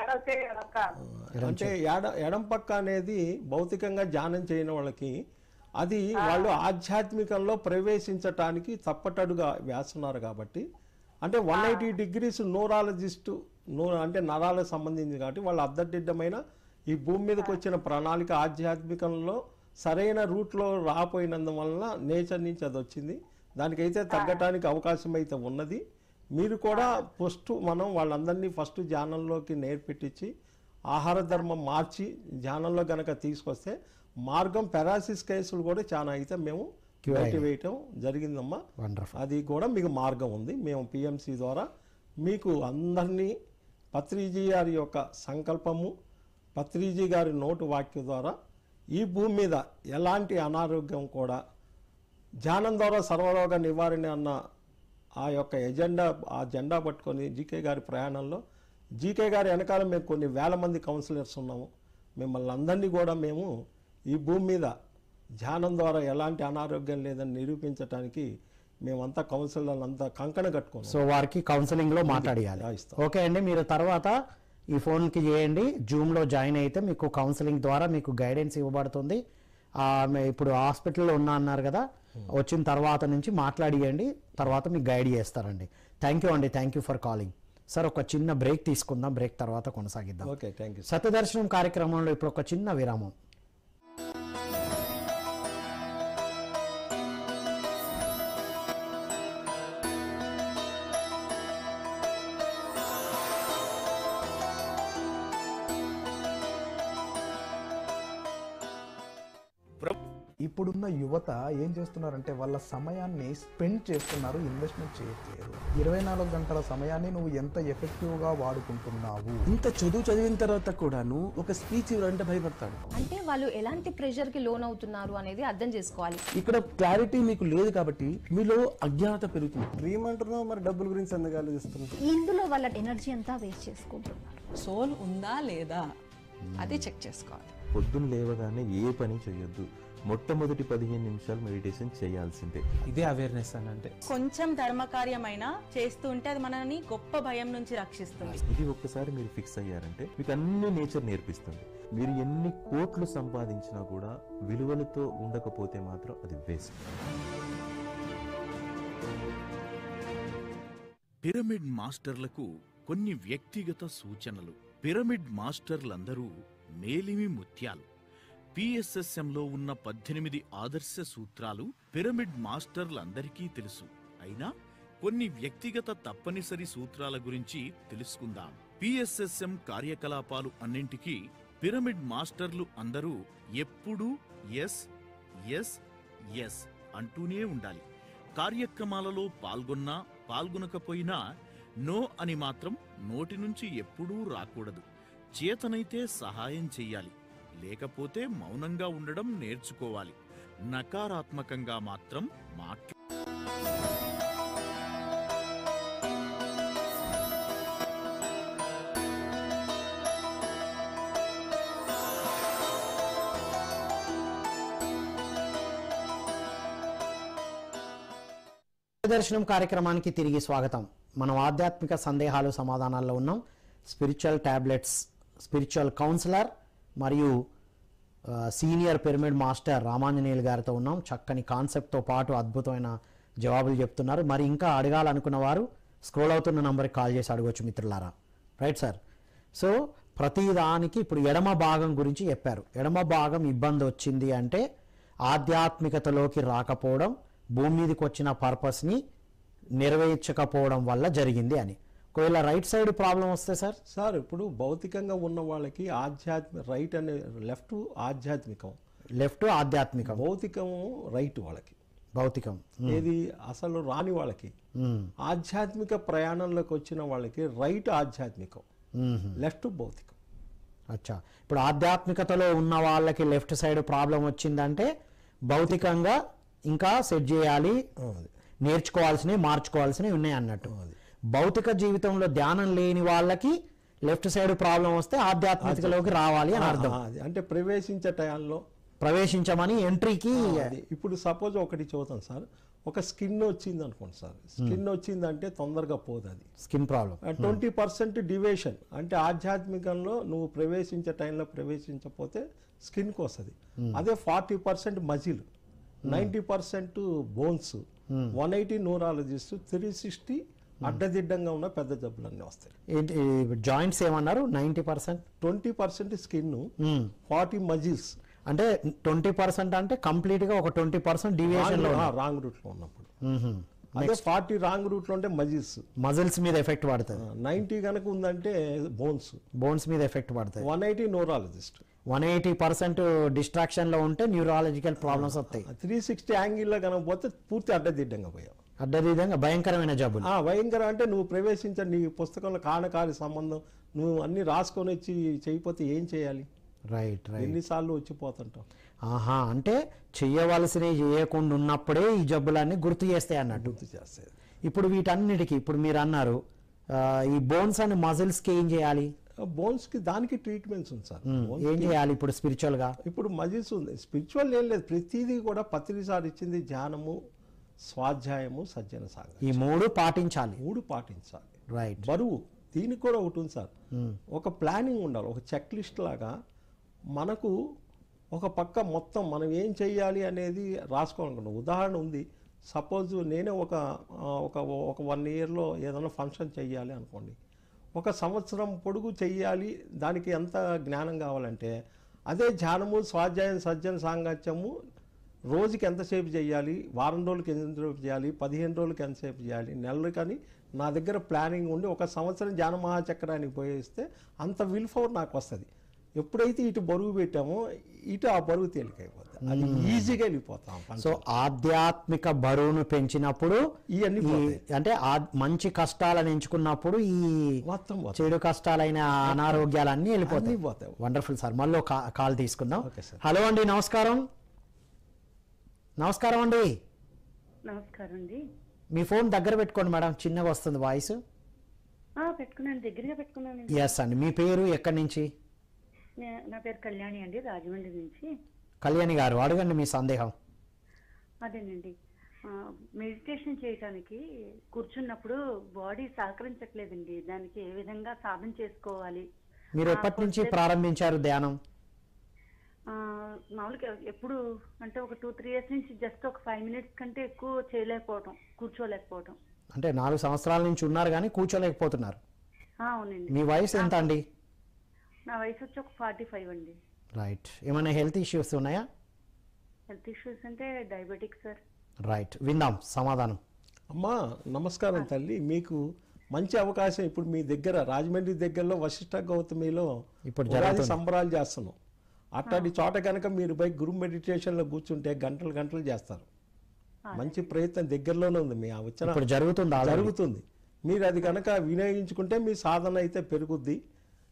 అంటే ఎడం పక్క అనేది భౌతికంగా ధ్యానం చేయని వాళ్ళకి అది వాళ్ళు ఆధ్యాత్మికంలో ప్రవేశించటానికి తప్పటడుగా వేస్తున్నారు కాబట్టి, అంటే 180 degrees న్యూరాలజిస్టు అంటే నరాలకు సంబంధించింది కాబట్టి వాళ్ళు అర్ధదిడ్డమైన ఈ భూమి మీదకి వచ్చిన ప్రణాళిక ఆధ్యాత్మికంలో సరైన రూట్లో రాపోయినందువలన నేచర్ నుంచి అది వచ్చింది. దానికైతే తగ్గటానికి అవకాశం అయితే ఉన్నది. మీరు కూడా మనం వాళ్ళందరినీ ఫస్ట్ ధ్యానంలోకి నేర్పెట్టించి ఆహార ధర్మం మార్చి ధ్యానంలో గనక తీసుకొస్తే మార్గం పెరాలసిస్ కేసులు కూడా చాలా అయితే మేము వేయటం జరిగిందమ్మా. అది కూడా మీకు మార్గం ఉంది. మేము పిఎంసి ద్వారా మీకు అందరినీ పత్రిజీ గారి యొక్క సంకల్పము, పత్రిజీ గారి నోటు వాక్యం ద్వారా ఈ భూమి మీద ఎలాంటి అనారోగ్యం కూడా ధ్యానం ద్వారా సర్వరోగ నివారణ అన్న ఆ యొక్క ఆ జెండా పట్టుకొని జీకే గారి ప్రయాణంలో జీకే గారి వెనకాల మేము కొన్ని వేల మంది కౌన్సిలర్స్ ఉన్నాము. మిమ్మల్ని అందరినీ కూడా మేము ఈ భూమి మీద ధ్యానం ద్వారా ఎలాంటి అనారోగ్యం లేదని నిరూపించడానికి మేమంతా కౌన్సిలర్లు అంతా కంకణ కట్టుకున్నాం. సో వారికి కౌన్సిలింగ్లో మాట్లాడియాలి. ఓకే అండి, మీరు తర్వాత ఈ ఫోన్కి చేయండి, జూమ్లో జాయిన్ అయితే మీకు కౌన్సిలింగ్ ద్వారా మీకు గైడెన్స్ ఇవ్వబడుతుంది. ఇప్పుడు హాస్పిటల్లో ఉన్నా అన్నారు కదా, వచ్చిన తర్వాత నుంచి మాట్లాడియండి, తర్వాత మీకు గైడ్ చేస్తారండి. థ్యాంక్ యూ అండి, thank you for calling. Sir ఒక చిన్న బ్రేక్ తీసుకుందాం, బ్రేక్ తర్వాత కొనసాగిద్దాం. Okay, thank you. సత్యదర్శనం కార్యక్రమంలో ఇప్పుడు ఒక చిన్న విరామం. ఇప్పుడున్న యువత ఏం చేస్తున్నారంటే వాళ్ళ సమయాన్ని స్పెండ్ చేస్తున్నారు, ఇన్వెస్ట్మెంట్ చేయట్లేదు. 24 గంటల సమయాన్ని నువ్వు ఎంత ఎఫెక్టివ్గా వాడుకుంటున్నావు. ఇంత చదివిన తర్వాత కూడాను ఒక స్పీచ్ ఇవ్వాలంటే భయపడతాడు. అంటే వాళ్ళు ఎలాంటి ప్రెషర్ కి లోన్ అవుతున్నారు అనేది అర్థం చేసుకోవాలి. ఇక్కడ క్లారిటీ మీకు లేదు కాబట్టి మీలో అజ్ఞానత పెరుగుతుంది. డ్రీమ్ అంటున్నావు, మరి డబ్బుల గురించి ఎందుకు ఆలోచిస్తున్నావు? ఇందులో వాళ్ళ ఎనర్జీ అంతా వేస్ట్ చేసుకుంటున్నారు. సోల్ ఉందా లేదా అది చెక్ చేసుకోవాలి. పొద్దున్న లేవగానే ఏ పని చేయొద్దు, మొట్టమొదటి 15 నిమిషాలు మెడిటేషన్ చేయాల్సిందే. ఇదే అవేర్నెస్ అని అంటే కొంచెం ధర్మకార్యమైనా చేస్తూ ఉంటే అది మనని గొప్ప భయం నుంచి రక్షిస్తుంది. ఇది ఒక్కసారి మీరు ఫిక్స్ అయ్యారంటే మీకు అన్ని నేచర్ నేర్పిస్తుంది. మీరు ఎన్ని కోట్లు సంపాదించినా కూడా విలువలతో ఉండకపోతే మాత్రం అది వేస్ట్. పిరమిడ్ మాస్టర్లకు కొన్ని వ్యక్తిగత సూచనలు. పిరమిడ్ మాస్టర్లందరూ మేలిమి ముత్యాలు. పిఎస్ఎస్ఎంలో ఉన్న 18 ఆదర్శ సూత్రాలు పిరమిడ్ మాస్టర్లందరికీ తెలుసు. అయినా కొన్ని వ్యక్తిగత తప్పనిసరి సూత్రాల గురించి తెలుసుకుందాం. పిఎస్ఎస్ఎం కార్యకలాపాలు అన్నింటికీ పిరమిడ్ మాస్టర్లు అందరూ ఎప్పుడూ ఎస్ ఎస్ ఎస్ అంటూనే ఉండాలి. కార్యక్రమాలలో పాల్గొనకపోయినా నో అని మాత్రం నోటి నుంచి ఎప్పుడూ రాకూడదు. చేతనైతే సహాయం చెయ్యాలి, లేకపోతే మౌనంగా ఉండడం నేర్చుకోవాలి. నకారాత్మకంగా మాత్రం దర్శనం కార్యక్రమానికి తిరిగి స్వాగతం. మనం ఆధ్యాత్మిక సందేహాలు సమాధానాల్లో ఉన్నాం. స్పిరిచువల్ టాబ్లెట్స్, స్పిరిచువల్ కౌన్సిలర్ మరియు సీనియర్ పిరమిడ్ మాస్టర్ రామాంజనేయులు గారితో ఉన్నాం. చక్కని కాన్సెప్ట్తో పాటు అద్భుతమైన జవాబులు చెప్తున్నారు. మరి ఇంకా అడగాలనుకున్న వారు స్క్రోల్ అవుతున్న నంబర్కి కాల్ చేసి అడగవచ్చు మిత్రులారా. Right sir. సో ప్రతిదానికి ఇప్పుడు ఎడమ భాగం గురించి చెప్పారు. ఎడమ భాగం ఇబ్బంది వచ్చింది అంటే ఆధ్యాత్మికతలోకి రాకపోవడం, భూమి మీదకి వచ్చిన పర్పస్ని నెరవేర్చకపోవడం వల్ల జరిగింది అని. ఒకవేళ రైట్ సైడ్ ప్రాబ్లం వస్తే సార్ ఇప్పుడు భౌతికంగా ఉన్న వాళ్ళకి రైట్ అనే లెఫ్ట్ ఆధ్యాత్మికం, భౌతికము రైట్ వాళ్ళకి, భౌతికం ఏది అసలు రాని వాళ్ళకి, ఆధ్యాత్మిక ప్రయాణంలోకి వచ్చిన వాళ్ళకి రైట్ ఆధ్యాత్మికం, లెఫ్ట్ భౌతికం. అచ్చా, ఇప్పుడు ఆధ్యాత్మికతలో ఉన్న వాళ్ళకి లెఫ్ట్ సైడ్ ప్రాబ్లం వచ్చిందంటే భౌతికంగా ఇంకా సెట్ చేయాలి, నేర్చుకోవాల్సినవి మార్చుకోవాల్సినవి ఉన్నాయి అన్నట్టు. భౌతిక జీవితంలో ధ్యానం లేని వాళ్ళకి లెఫ్ట్ సైడ్ ప్రాబ్లం వస్తే ఆధ్యాత్మికలోకి రావాలి అని అర్థం. అంటే ప్రవేశించే టైంలో ప్రవేశించమని ఎంట్రీకి. ఇప్పుడు సపోజ్ ఒకటి చూద్దాం సార్, ఒక స్కిన్ వచ్చింది అనుకోండి సార్, స్కిన్ వచ్చిందంటే తొందరగా పోదు, అది స్కిన్ ప్రాబ్లం. 20% డివేషన్ అంటే ఆధ్యాత్మికంలో నువ్వు ప్రవేశించే టైంలో ప్రవేశించకపోతే స్కిన్కి వస్తుంది. అదే 40% మజిల్, 90% బోన్స్, 180 న్యూరాలజిస్ట్, 360 అడ్డదిడ్డంగా ఉన్న పెద్ద జబ్బులన్నీ వస్తాయి. జాయింట్స్ ఏమన్నారు? 90%, 20% స్కిన్, 40 మజిల్స్. అంటే 20% అంటే కంప్లీట్ గా ఒక 20% డివియేషన్ లో రాంగ్ రూట్ లో ఉన్నప్పుడు. అదే 40 రాంగ్ రూట్ లో ఉంటే మజిల్స్ మీద ఎఫెక్ట్ పడుతుంది. 90 కనుక ఉందంటే బోన్స్ మీద ఎఫెక్ట్ పడుతుంది. 180 న్యూరాలజిస్ట్. 180% డిస్ట్రాక్షన్ లో ఉంటే న్యూరాలజికల్ ప్రాబ్లమ్స్ వస్తాయి. 360 యాంగిల్ లో కనుక పోతే పూర్తి అడ్డదిడ్డంగా పోయావు. అడ్డదిదంగా భయంకరమైన జబ్బులు. భయంకర అంటే నువ్వు ప్రవేశించ నీ పుస్తకంలో కానకారి సంబంధం నువ్వు అన్ని రాసుకొని వచ్చి చేయకపోతే ఏం చేయాలి? రైట్. ఎన్నిసార్లు వచ్చిపోతుంటాం. అంటే చెయ్యవలసినవి చేయకుండా ఉన్నప్పుడే ఈ జబ్బులన్నీ గుర్తు చేస్తాయి అన్నట్టు. గుర్తు చేస్తాయి. ఇప్పుడు వీటన్నిటికీ ఇప్పుడు మీరు అన్నారు ఈ బోన్స్ అండ్ మజిల్స్కి ఏం చేయాలి? బోన్స్కి దానికి ట్రీట్మెంట్స్ ఉంది సార్. ఏం చేయాలి ఇప్పుడు స్పిరిచువల్గా? ఇప్పుడు మజిల్స్ ఉంది, స్పిరిచువల్ ఏం లేదు. ప్రతిదీ కూడా పత్రి సార్ ఇచ్చింది ధ్యానము, స్వాధ్యాయము, సజ్జన సాగర్, ఈ 3 పాటించాలి. 3 పాటించాలి. రైట్. బరువు దీనికి కూడా ఒకటి ఉంది సార్. ఒక ప్లానింగ్ ఉండాలి, ఒక చెక్ లిస్ట్ లాగా. మనకు ఒక పక్క మొత్తం మనం ఏం చెయ్యాలి అనేది రాసుకోవాలనుకున్నాం. ఉదాహరణ ఉంది, సపోజ్ నేనే ఒక 1 ఇయర్లో ఏదైనా ఫంక్షన్ చెయ్యాలి అనుకోండి, 1 సంవత్సరం పొడుగు చెయ్యాలి, దానికి ఎంత జ్ఞానం కావాలంటే అదే ధ్యానము, స్వాధ్యాయం, సజ్జన సాంగత్యము రోజుకి ఎంతసేపు చేయాలి, వారం రోజులకి ఎంతసేపు చేయాలి, 15 రోజులకి ఎంతసేపు చేయాలి, నెలలు. కానీ నా దగ్గర ప్లానింగ్ ఉండి 1 సంవత్సరం ధ్యాన మహాచక్రానికి పోయేస్తే అంత విల్ పవర్ నాకు వస్తుంది. ఎప్పుడైతే ఇటు బరువు పెట్టామో ఇటు ఆ బరువు తేలికైపోతుంది, అది ఈజీగా వెళ్ళిపోతాం. సో ఆధ్యాత్మిక బరువును పెంచినప్పుడు ఇవన్నీ అంటే మంచి కష్టాలను ఎంచుకున్నప్పుడు ఈ మొత్తం చెడు కష్టాలైన అనారోగ్యాలన్నీ వెళ్ళిపోతాయి. Wonderful sir. మళ్ళీ కాల్ తీసుకుందాం. హలో అండి, నమస్కారం. నమస్కారం అండి. నమస్కారం అండి. మీ ఫోన్ దగ్గర పెట్టుకోండి మేడం, చిన్నగా వస్తుంది వాయిస్. పెట్టుకున్నాను, దగ్గరగా పెట్టుకున్నాను. ఎస్ అండి. మీ పేరు ఎక్కడి నుంచి? నా పేరు కళ్యాణి అండి, రాజమండ్రి నుంచి. కళ్యాణి గారు, అడగండి మీ సందేహం. అదేనండి, మెడిటేషన్ చేయడానికి కూర్చున్నప్పుడు బాడీ సహకరించట్లేదండి. దానికి ఏ విధంగా సాధన చేసుకోవాలి? మీరు ఎప్పటి నుంచి ప్రారంభించారు ధ్యానం? మామూలుగా ఎప్పుడు అంటే ఒక 2-3 ఇయర్స్ నుంచి జస్ట్ ఒక 5 minutes కంటే ఎక్కువ చేయలేకపోవటం, కూర్చోలేకపోవటం. అంటే 4 సంవత్సరాల నుంచి ఉన్నారు కానీ కూర్చోలేకపోతున్నారు. అవునండి. మీ వయసు ఎంత అండి? నా వయసు వచ్చి ఒక 45 అండి. రైట్. ఏమైనా హెల్త్ ఇష్యూస్ ఉన్నాయా? హెల్త్ ఇష్యూస్ అంటే డయాబెటిక్ సార్. రైట్, విందాం సమాధానం. అమ్మా నమస్కారం తల్లి, మీకు మంచి అవకాశం. ఇప్పుడు మీ దగ్గర రాజమండ్రి దగ్గరలో వశిష్ఠ గౌతమిలో ఇప్పుడు సంబరాలు చేస్తున్నాం. అట్లాంటి చోట కనుక మీరు పోయి గురు మెడిటేషన్లో కూర్చుంటే గంటలు గంటలు చేస్తారు. మంచి ప్రయత్నం దగ్గరలోనే ఉంది. మీ వచ్చిన జరుగుతుంది. మీరు అది కనుక వినియోగించుకుంటే మీ సాధన అయితే పెరుగుద్ది.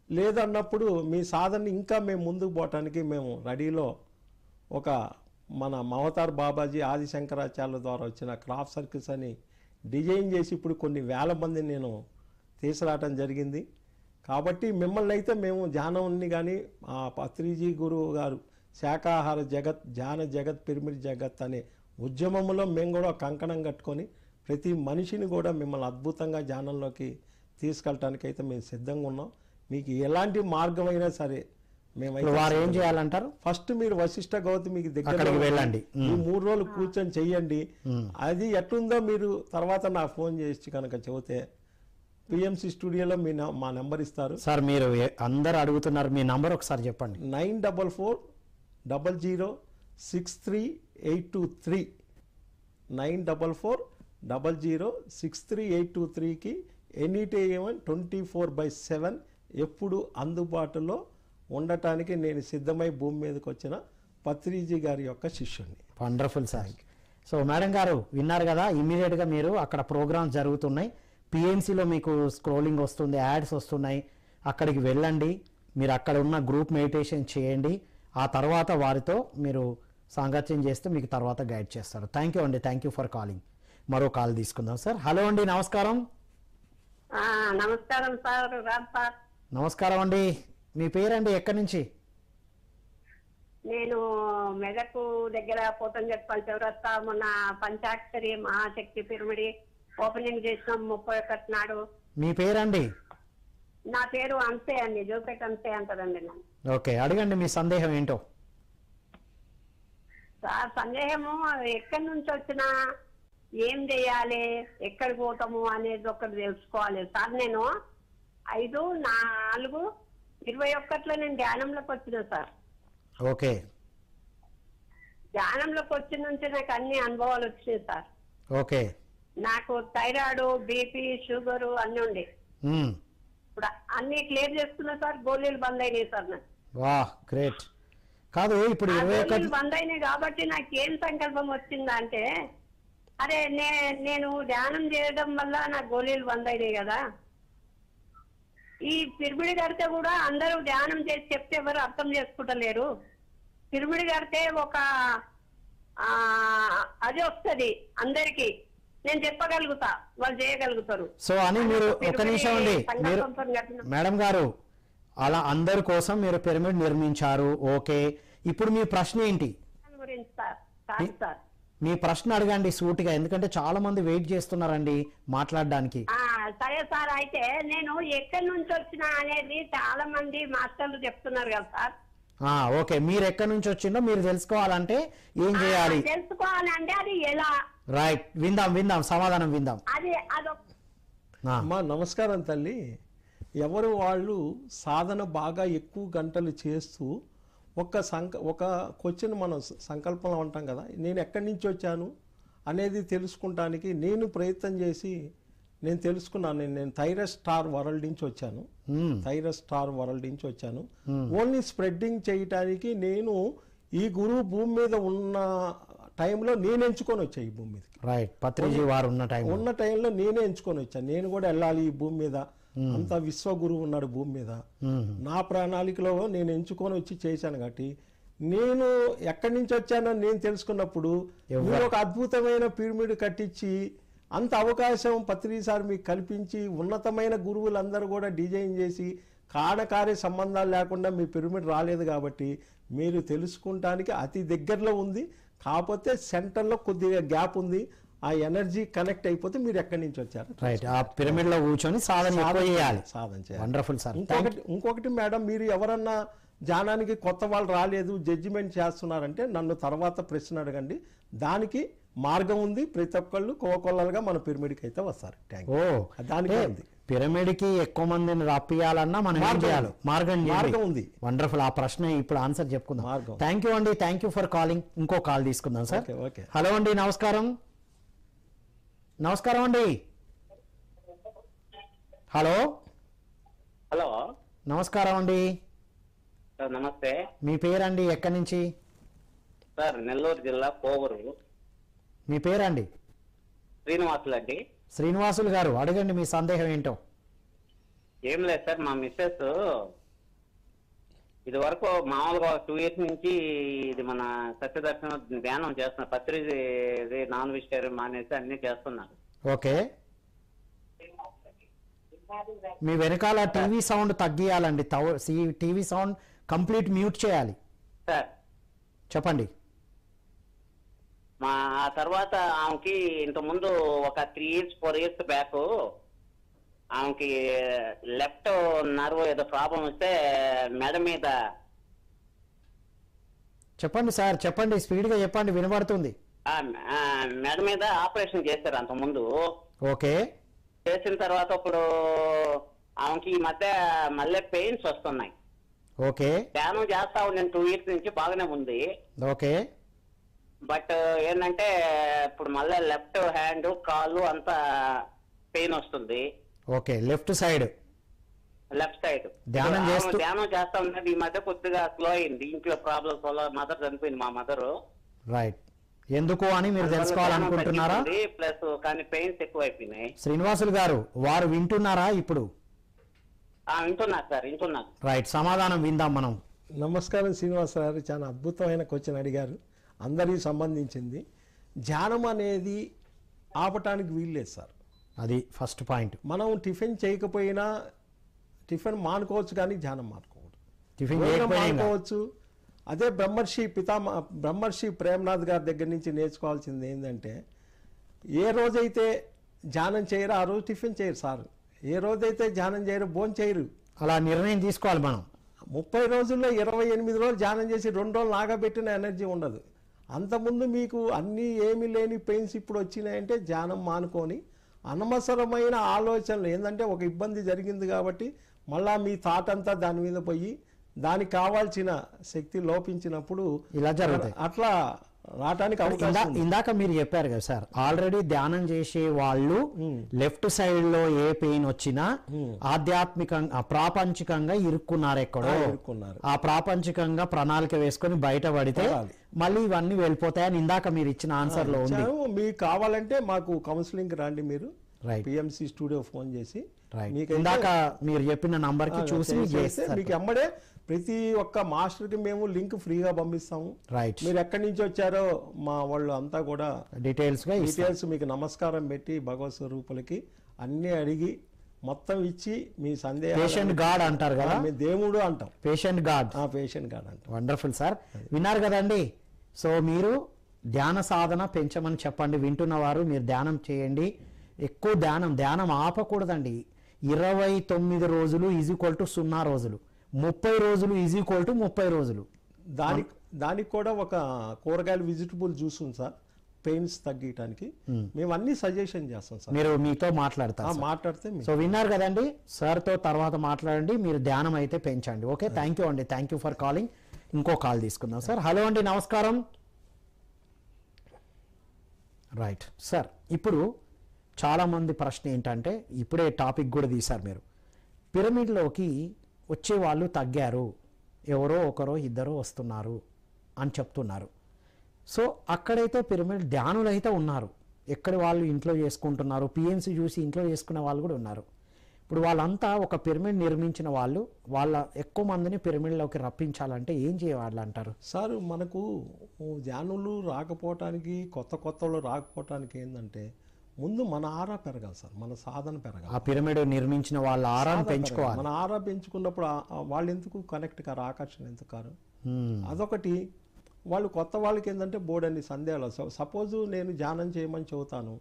లేదన్నప్పుడు మీ సాధన ఇంకా మేము ముందుకు పోవటానికి మేము రెడీలో ఒక మన మమతార్ బాబాజీ ఆదిశంకరాచార్యుల ద్వారా వచ్చిన క్రాఫ్ట్ సర్కిల్స్ అని డిజైన్ చేసి ఇప్పుడు కొన్ని వేల మంది నేను తీసుకురావటం జరిగింది. కాబట్టి మిమ్మల్ని అయితే మేము ధ్యానాన్ని కానీ పత్రిజీ గురువు గారు శాకాహార జగత్, ధ్యాన జగత్, పిరమిడ్ జగత్ అనే ఉద్యమంలో మేము కూడా కంకణం కట్టుకొని ప్రతి మనిషిని కూడా మిమ్మల్ని అద్భుతంగా ధ్యానంలోకి తీసుకెళ్ళటానికి అయితే మేము సిద్ధంగా ఉన్నాం. మీకు ఎలాంటి మార్గం అయినా సరే మేమైతే ఏం చేయాలంటారు? ఫస్ట్ మీరు వశిష్ఠ గౌతమికి దగ్గర వెళ్ళండి, 3 రోజులు కూర్చొని చెయ్యండి. అది ఎట్లుందో మీరు తర్వాత నాకు ఫోన్ చేసి కనుక చెబితే పిఎంసి స్టూడియోలో మా నెంబర్ ఇస్తారు. సార్ మీరు అందరు అడుగుతున్నారు, మీ నంబర్ ఒకసారి చెప్పండి. 94406383 94406383కి ఎనీ టైమ్ 24/7 ఎప్పుడు అందుబాటులో ఉండటానికి నేను సిద్ధమై భూమి మీదకి వచ్చిన పత్రిజీ గారి యొక్క శిష్యుని. Wonderful sir. సో మేడం గారు విన్నారు కదా, ఇమీడియట్గా మీరు అక్కడ ప్రోగ్రామ్స్ జరుగుతున్నాయి, పిఎంసిలో మీకు స్క్రోలింగ్ వస్తుంది, యాడ్స్ వస్తున్నాయి, అక్కడికి వెళ్ళండి. మీరు అక్కడ ఉన్న గ్రూప్ మెడిటేషన్ చేయండి. ఆ తర్వాత వారితో మీరు సాంగత్యం చేస్తే మీకు తర్వాత గైడ్ చేస్తారు. థ్యాంక్ యూ అండి, థ్యాంక్ యూ ఫర్ కాలింగ్. మరో కాల్ తీసుకుందాం సార్. హలో అండి, నమస్కారం. నమస్కారం సార్. రామ్ సార్. నమస్కారం అండి. మీ పేరండి, ఎక్కడి నుంచి? నేను మెదక్ దగ్గర పోతంజట్పల్లి చౌరస్తా మొన్న పంచాక్షరి మహాశక్తి పిరమిడి ఓపెనింగ్ చేసినాం 31 నాడు. మీ పేరండి? నా పేరు అంతే అండి, జోపేట అంతే అంటారండి. ఓకే, అడగండి మీ సందేహం ఏంటో. సార్ సందేహము ఎక్కడి నుంచి వచ్చినా ఏం చేయాలి, ఎక్కడికి పోతాము అనేది ఒకటి తెలుసుకోవాలి సార్. నేను 5/4/21 నేను ధ్యానంలోకి వచ్చిన సార్. ఓకే. ధ్యానంలోకి వచ్చిన నుంచి నాకు అన్ని అనుభవాలు వచ్చినాయి సార్. ఓకే. నాకు థైరాయిడ్, బీపీ, షుగర్ అన్ని ఉండే. ఇప్పుడు అన్ని క్లియర్ చేసుకున్నా సార్. గోళీలు బంద్ అయినాయి సార్. నాకు వాహ్ గ్రేట్. కాదు ఇప్పుడు 21 బంద్ అయినాయి కాబట్టి నాకు ఏం సంకల్పం వచ్చిందంటే అదే నేను ధ్యానం చేయడం వల్ల నా గోళీలు బంద్ అయినాయి కదా. ఈ పిరమిడ్ కడితే కూడా అందరూ ధ్యానం చేసి చెప్తే ఎవరు అర్థం చేసుకుంటలేరు. పిరమిడ్ కడితే ఒక అది వస్తుంది అందరికి, నేను చెప్పగలుగుతా, వాళ్ళు చేయగలుగుతారు. సో అని మీరు ఒక నిమిషం అండి, మీరు మేడం గారు అలా అందరి కోసం మీరు పిరమిడ్ నిర్మించారు, ఓకే. ఇప్పుడు మీ ప్రశ్న ఏంటి? గురించి సార్ మీ ప్రశ్న అడగండి సూటిగా, ఎందుకంటే చాలా మంది వెయిట్ చేస్తున్నారండి మాట్లాడడానికి. సరే సార్, అయితే నేను ఎక్కడి నుంచి వచ్చినా అనేది చాలా మంది మాస్టర్లు చెప్తున్నారు కదా సార్. ఓకే, మీరు ఎక్కడి నుంచి వచ్చిందో మీరు తెలుసుకోవాలంటే ఏం చేయాలి? తెలుసుకోవాలంటే అది ఎలా? రైట్, విందాం సమాధానం విందాం. అది అమ్మా నమస్కారం తల్లి. ఎవరు వాళ్ళు సాధన బాగా ఎక్కువ గంటలు చేస్తూ ఒక క్వశ్చన్ మనం సంకల్పంలో ఉంటాం కదా, నేను ఎక్కడి నుంచి వచ్చాను అనేది తెలుసుకుంటానికి నేను ప్రయత్నం చేసి నేను తెలుసుకున్నాను. నేను థైరస్ స్టార్ వరల్డ్ నుంచి వచ్చాను. ఓన్లీ స్ప్రెడ్డింగ్ చేయటానికి నేను ఈ గురువు భూమి మీద ఉన్న టైంలో నేను ఎంచుకొని వచ్చా ఈ భూమి మీద. రైట్, పత్రిజీ వారు ఉన్న టైంలో నేనే ఎంచుకొని వచ్చాను. నేను కూడా వెళ్ళాలి ఈ భూమి మీద, అంత విశ్వగురువు ఉన్నాడు భూమి మీద, నా ప్రణాళికలో నేను ఎంచుకొని వచ్చి చేశాను. కాబట్టి నేను ఎక్కడి నుంచి వచ్చానో నేను తెలుసుకున్నప్పుడు మీరు ఒక అద్భుతమైన పిరమిడ్ కట్టించి అంత అవకాశం పత్రిసారి మీకు కల్పించి ఉన్నతమైన గురువులందరూ కూడా డిజైన్ చేసి కాడకార్య సంబంధాలు లేకుండా మీ పిరమిడ్ రాలేదు. కాబట్టి మీరు తెలుసుకుంటానికి అతి దగ్గరలో ఉంది. కాకపోతే సెంటర్లో కొద్దిగా గ్యాప్ ఉంది. ఆ ఎనర్జీ కనెక్ట్ అయిపోతే మీరు ఎక్కడి నుంచి వచ్చారు. రైట్, ఆ పిరమిడ్ లో కూర్చొని సాధన చేయాలి. Wonderful sir. ఇంకొకటి మేడం, మీరు ఎవరన్నా ధ్యానానికి కొత్త వాళ్ళు రాలేదు, జడ్జిమెంట్ చేస్తున్నారంటే నన్ను తర్వాత ప్రశ్న అడగండి, దానికి మార్గం ఉంది. ప్రతి ఒక్కళ్ళు కోకొల్లలుగా మన పిరమిడ్కి అయితే వస్తారు. దానికి ఉంది. పిరమిడ్ కి ఎక్కువ మందిని రప్పియాలన్నా మనం ఏం చేయాలి? మార్గం ఉంది. వండర్ఫుల్. ఆ ప్రశ్న ఇప్పుడు ఆన్సర్ చెప్పుకుందాం. థ్యాంక్ యూ అండి, థ్యాంక్ యూ ఫర్ కాలింగ్. ఇంకో కాల్ తీసుకుందాం సార్. హలో అండి, నమస్కారం అండి. హలో నమస్కారం అండి. నమస్తే. మీ పేరండి, ఎక్కడి నుంచి? సార్ నెల్లూరు జిల్లా కోవూరు. మీ పేరండి? శ్రీనివాసులు అండి. శ్రీనివాసులు గారు, అడగండి మీ సందేహం ఏంటో. ఏం లేదు సార్, మా మిస్సెస్ ఇది వరకు మామూలుగా 2 years నుంచి ఇది మన సత్యదర్శనం ధ్యానం చేస్తున్నారు. పత్రిది నాన్ వెజిటేరియన్ మానేసి అన్ని చేస్తున్నారు. ఓకే, మీ వెనకాల టీవీ సౌండ్ తగ్గియాలండి. టీవీ సౌండ్ కంప్లీట్ మ్యూట్ చేయాలి సార్. చెప్పండి. ఆ తర్వాత ఆమెకి ఇంతకుముందు ఒక 3 years 4 years బ్యాక్ ఆమెకి లెఫ్ట్ నర్వ్ ఏదో ప్రాబ్లం వస్తే మెడ మీద. చెప్పండి సార్, చెప్పండి, స్పీడ్ గా చెప్పండి, వినబడుతుంది. మెడ మీద ఆపరేషన్ చేశారు అంతకుముందు. ఓకే, చేసిన తర్వాత ఇప్పుడు ఆమెకి ఈ మధ్య మళ్ళీ పెయిన్స్ వస్తున్నాయి. ఓకే, ధ్యానం చేస్తా ఉన్నాను 2 years నుంచి, బాగానే ఉంది. ఓకే, బట్ ఏంటంటే ఇప్పుడు మళ్ళీ లెఫ్ట్ హ్యాండ్ కాళ్ళు అంతా పెయిన్ వస్తుంది. ఓకే, లెఫ్ట్ సైడ్ ధ్యానం చేస్తా ఉన్నది. ఈ మధ్య కొద్దిగా స్లో అయింది. ఇంట్లో ప్రాబ్లమ్స్ వల్ల మదర్ చనిపోయింది, మా మదర్. రైట్, ఎందుకు అని మీరు తెలుసుకోవాలనుకుంటున్నారా? ప్లస్ కానీ పెయిన్స్ ఎక్కువ అయిపోయినాయి. శ్రీనివాసులు గారు, వారు వింటున్నారా ఇప్పుడు? వింటున్నారు సార్, వింటున్నారు. రైట్, సమాధానం విందాం మనం. నమస్కారం శ్రీనివాస గారు, చాలా అద్భుతమైన క్వశ్చన్ అడిగారు. అందరికి సంబంధించింది. ధ్యానం అనేది ఆపటానికి వీల్లేదు సార్. అది ఫస్ట్ పాయింట్. మనం టిఫిన్ చేయకపోయినా టిఫిన్ మానుకోవచ్చు, కానీ ధ్యానం మానుకోవచ్చు. టిఫిన్ మానుకోవచ్చు. అదే బ్రహ్మర్షి ప్రేమనాథ్ గారి దగ్గర నుంచి నేర్చుకోవాల్సింది ఏంటంటే, ఏ రోజైతే ధ్యానం చేయరో ఆ రోజు టిఫిన్ చేయరు సార్. ఏ రోజైతే ధ్యానం చేయరు భోజనం చేయరు. అలా నిర్ణయం తీసుకోవాలి మనం. 30 రోజుల్లో 28 రోజులు ధ్యానం చేసి 2 రోజులు నాగబెట్టిన ఎనర్జీ ఉండదు. అంతకుముందు మీకు అన్నీ ఏమీ లేని పెయిన్స్ ఇప్పుడు వచ్చినాయంటే ధ్యానం మానుకొని అనవసరమైన ఆలోచనలు, ఏంటంటే ఒక ఇబ్బంది జరిగింది కాబట్టి మళ్ళా మీ థాట్ అంతా దాని మీద పోయి దానికి కావాల్సిన శక్తి లోపించినప్పుడు ఇలా జరుగుతాయి. అట్లా రావడానికి అవకాశం ఉంది. ఇందాక మీరు చెప్పారు కదా సార్, ఆల్రెడీ ధ్యానం చేసే వాళ్ళు లెఫ్ట్ సైడ్ లో ఏ పెయిన్ వచ్చినా ఆధ్యాత్మికంగా ప్రాపంచికంగా ఇరుక్కున్నారు ఎక్కడో, ఆ ప్రాపంచికంగా ప్రణాళిక వేసుకొని బయటపడితే మళ్ళీ ఇవన్నీ వెళ్ళిపోతాయని ఇందాక మీరు ఇచ్చిన ఆన్సర్ లో ఉంది. మీకు కావాలంటే మాకు కౌన్సిలింగ్ రండి, మీరు పిఎంసి స్టూడియో ఫోన్ చేసి ఇందాక మీరు చెప్పిన నంబర్ కి చూసి మీకు ఎమ్మడే ప్రతి ఒక్క మాస్టర్ కి మేము లింక్ ఫ్రీగా పంపిస్తాము. రైట్, మీరు ఎక్కడి నుంచి వచ్చారో మా వాళ్ళు అంతా కూడా డీటెయిల్స్ మీకు నమస్కారం పెట్టి భగవత్ స్వరూపులకి అన్ని అడిగి మొత్తం ఇచ్చి మీ సందేహం పేషెంట్ గాడ్ అంటారు కదా, మీ దేవుడు అంటాం, పేషెంట్ గాడ్ అంటాం. వండర్ఫుల్ సార్, విన్నారు కదండి. సో మీరు ధ్యాన సాధన పెంచమని చెప్పండి, వింటున్న వారు మీరు ధ్యానం చేయండి, ఎక్కువ ధ్యానం ఆపకూడదండి. 29 రోజులు ఈజ్ఈక్వల్ టు 0 రోజులు, 30 రోజులు ఈజ్ఈక్వల్ టు 30 రోజులు. దానికి కూడా ఒక కూరగాయలు వెజిటబుల్ జ్యూస్ ఉంది సార్, పెయిన్స్ తగ్గడానికి. మేము అన్ని సజెషన్ చేస్తాం సార్, మీరు మీతో మాట్లాడతారు, మాట్లాడితే. సో విన్నారు కదండి, సార్తో తర్వాత మాట్లాడండి, మీరు ధ్యానం అయితే పెంచండి. ఓకే, థ్యాంక్ యూ అండి, థ్యాంక్ యూ ఫర్ కాలింగ్. ఇంకో కాల్ తీసుకుందాం సార్. హలో అండి, నమస్కారం. రైట్ సార్, ఇప్పుడు చాలామంది ప్రశ్న ఏంటంటే, ఇప్పుడే టాపిక్ కూడా తీశారు మీరు, పిరమిడ్లోకి వచ్చే వాళ్ళు తగ్గారు, ఎవరో ఒకరో ఇద్దరో వస్తున్నారు అని చెప్తున్నారు. సో అక్కడైతే పిరమిడ్ ధ్యానులు అయితే ఉన్నారు, ఎక్కడి వాళ్ళు ఇంట్లో చేసుకుంటున్నారు, పిఎంసి చూసి ఇంట్లో చేసుకునే వాళ్ళు కూడా ఉన్నారు. ఇప్పుడు వాళ్ళంతా ఒక పిరమిడ్ నిర్మించిన వాళ్ళు, వాళ్ళ ఎక్కువ మందిని పిరమిడ్లోకి రప్పించాలంటే ఏం చేయాలి అంటారు సార్? మనకు ధ్యానులు రాకపోవటానికి, కొత్తలో రాకపోవటానికి ఏంటంటే, ముందు మన ఆరా పెరగాలి సార్, మన సాధన పెరగాలి. ఆ పిరమిడ్ నిర్మించిన వాళ్ళ ఆరాను పెంచుకోవాలి. మన ఆరా పెంచుకున్నప్పుడు వాళ్ళు ఎందుకు కనెక్ట్ కారు, ఆకర్షణ ఎందుకు కారు? అదొకటి. వాళ్ళు కొత్త వాళ్ళకి ఏంటంటే బోర్డన్ని సందేహాలు. సపోజ్ నేను ధ్యానం చేయమని చెబుతాను,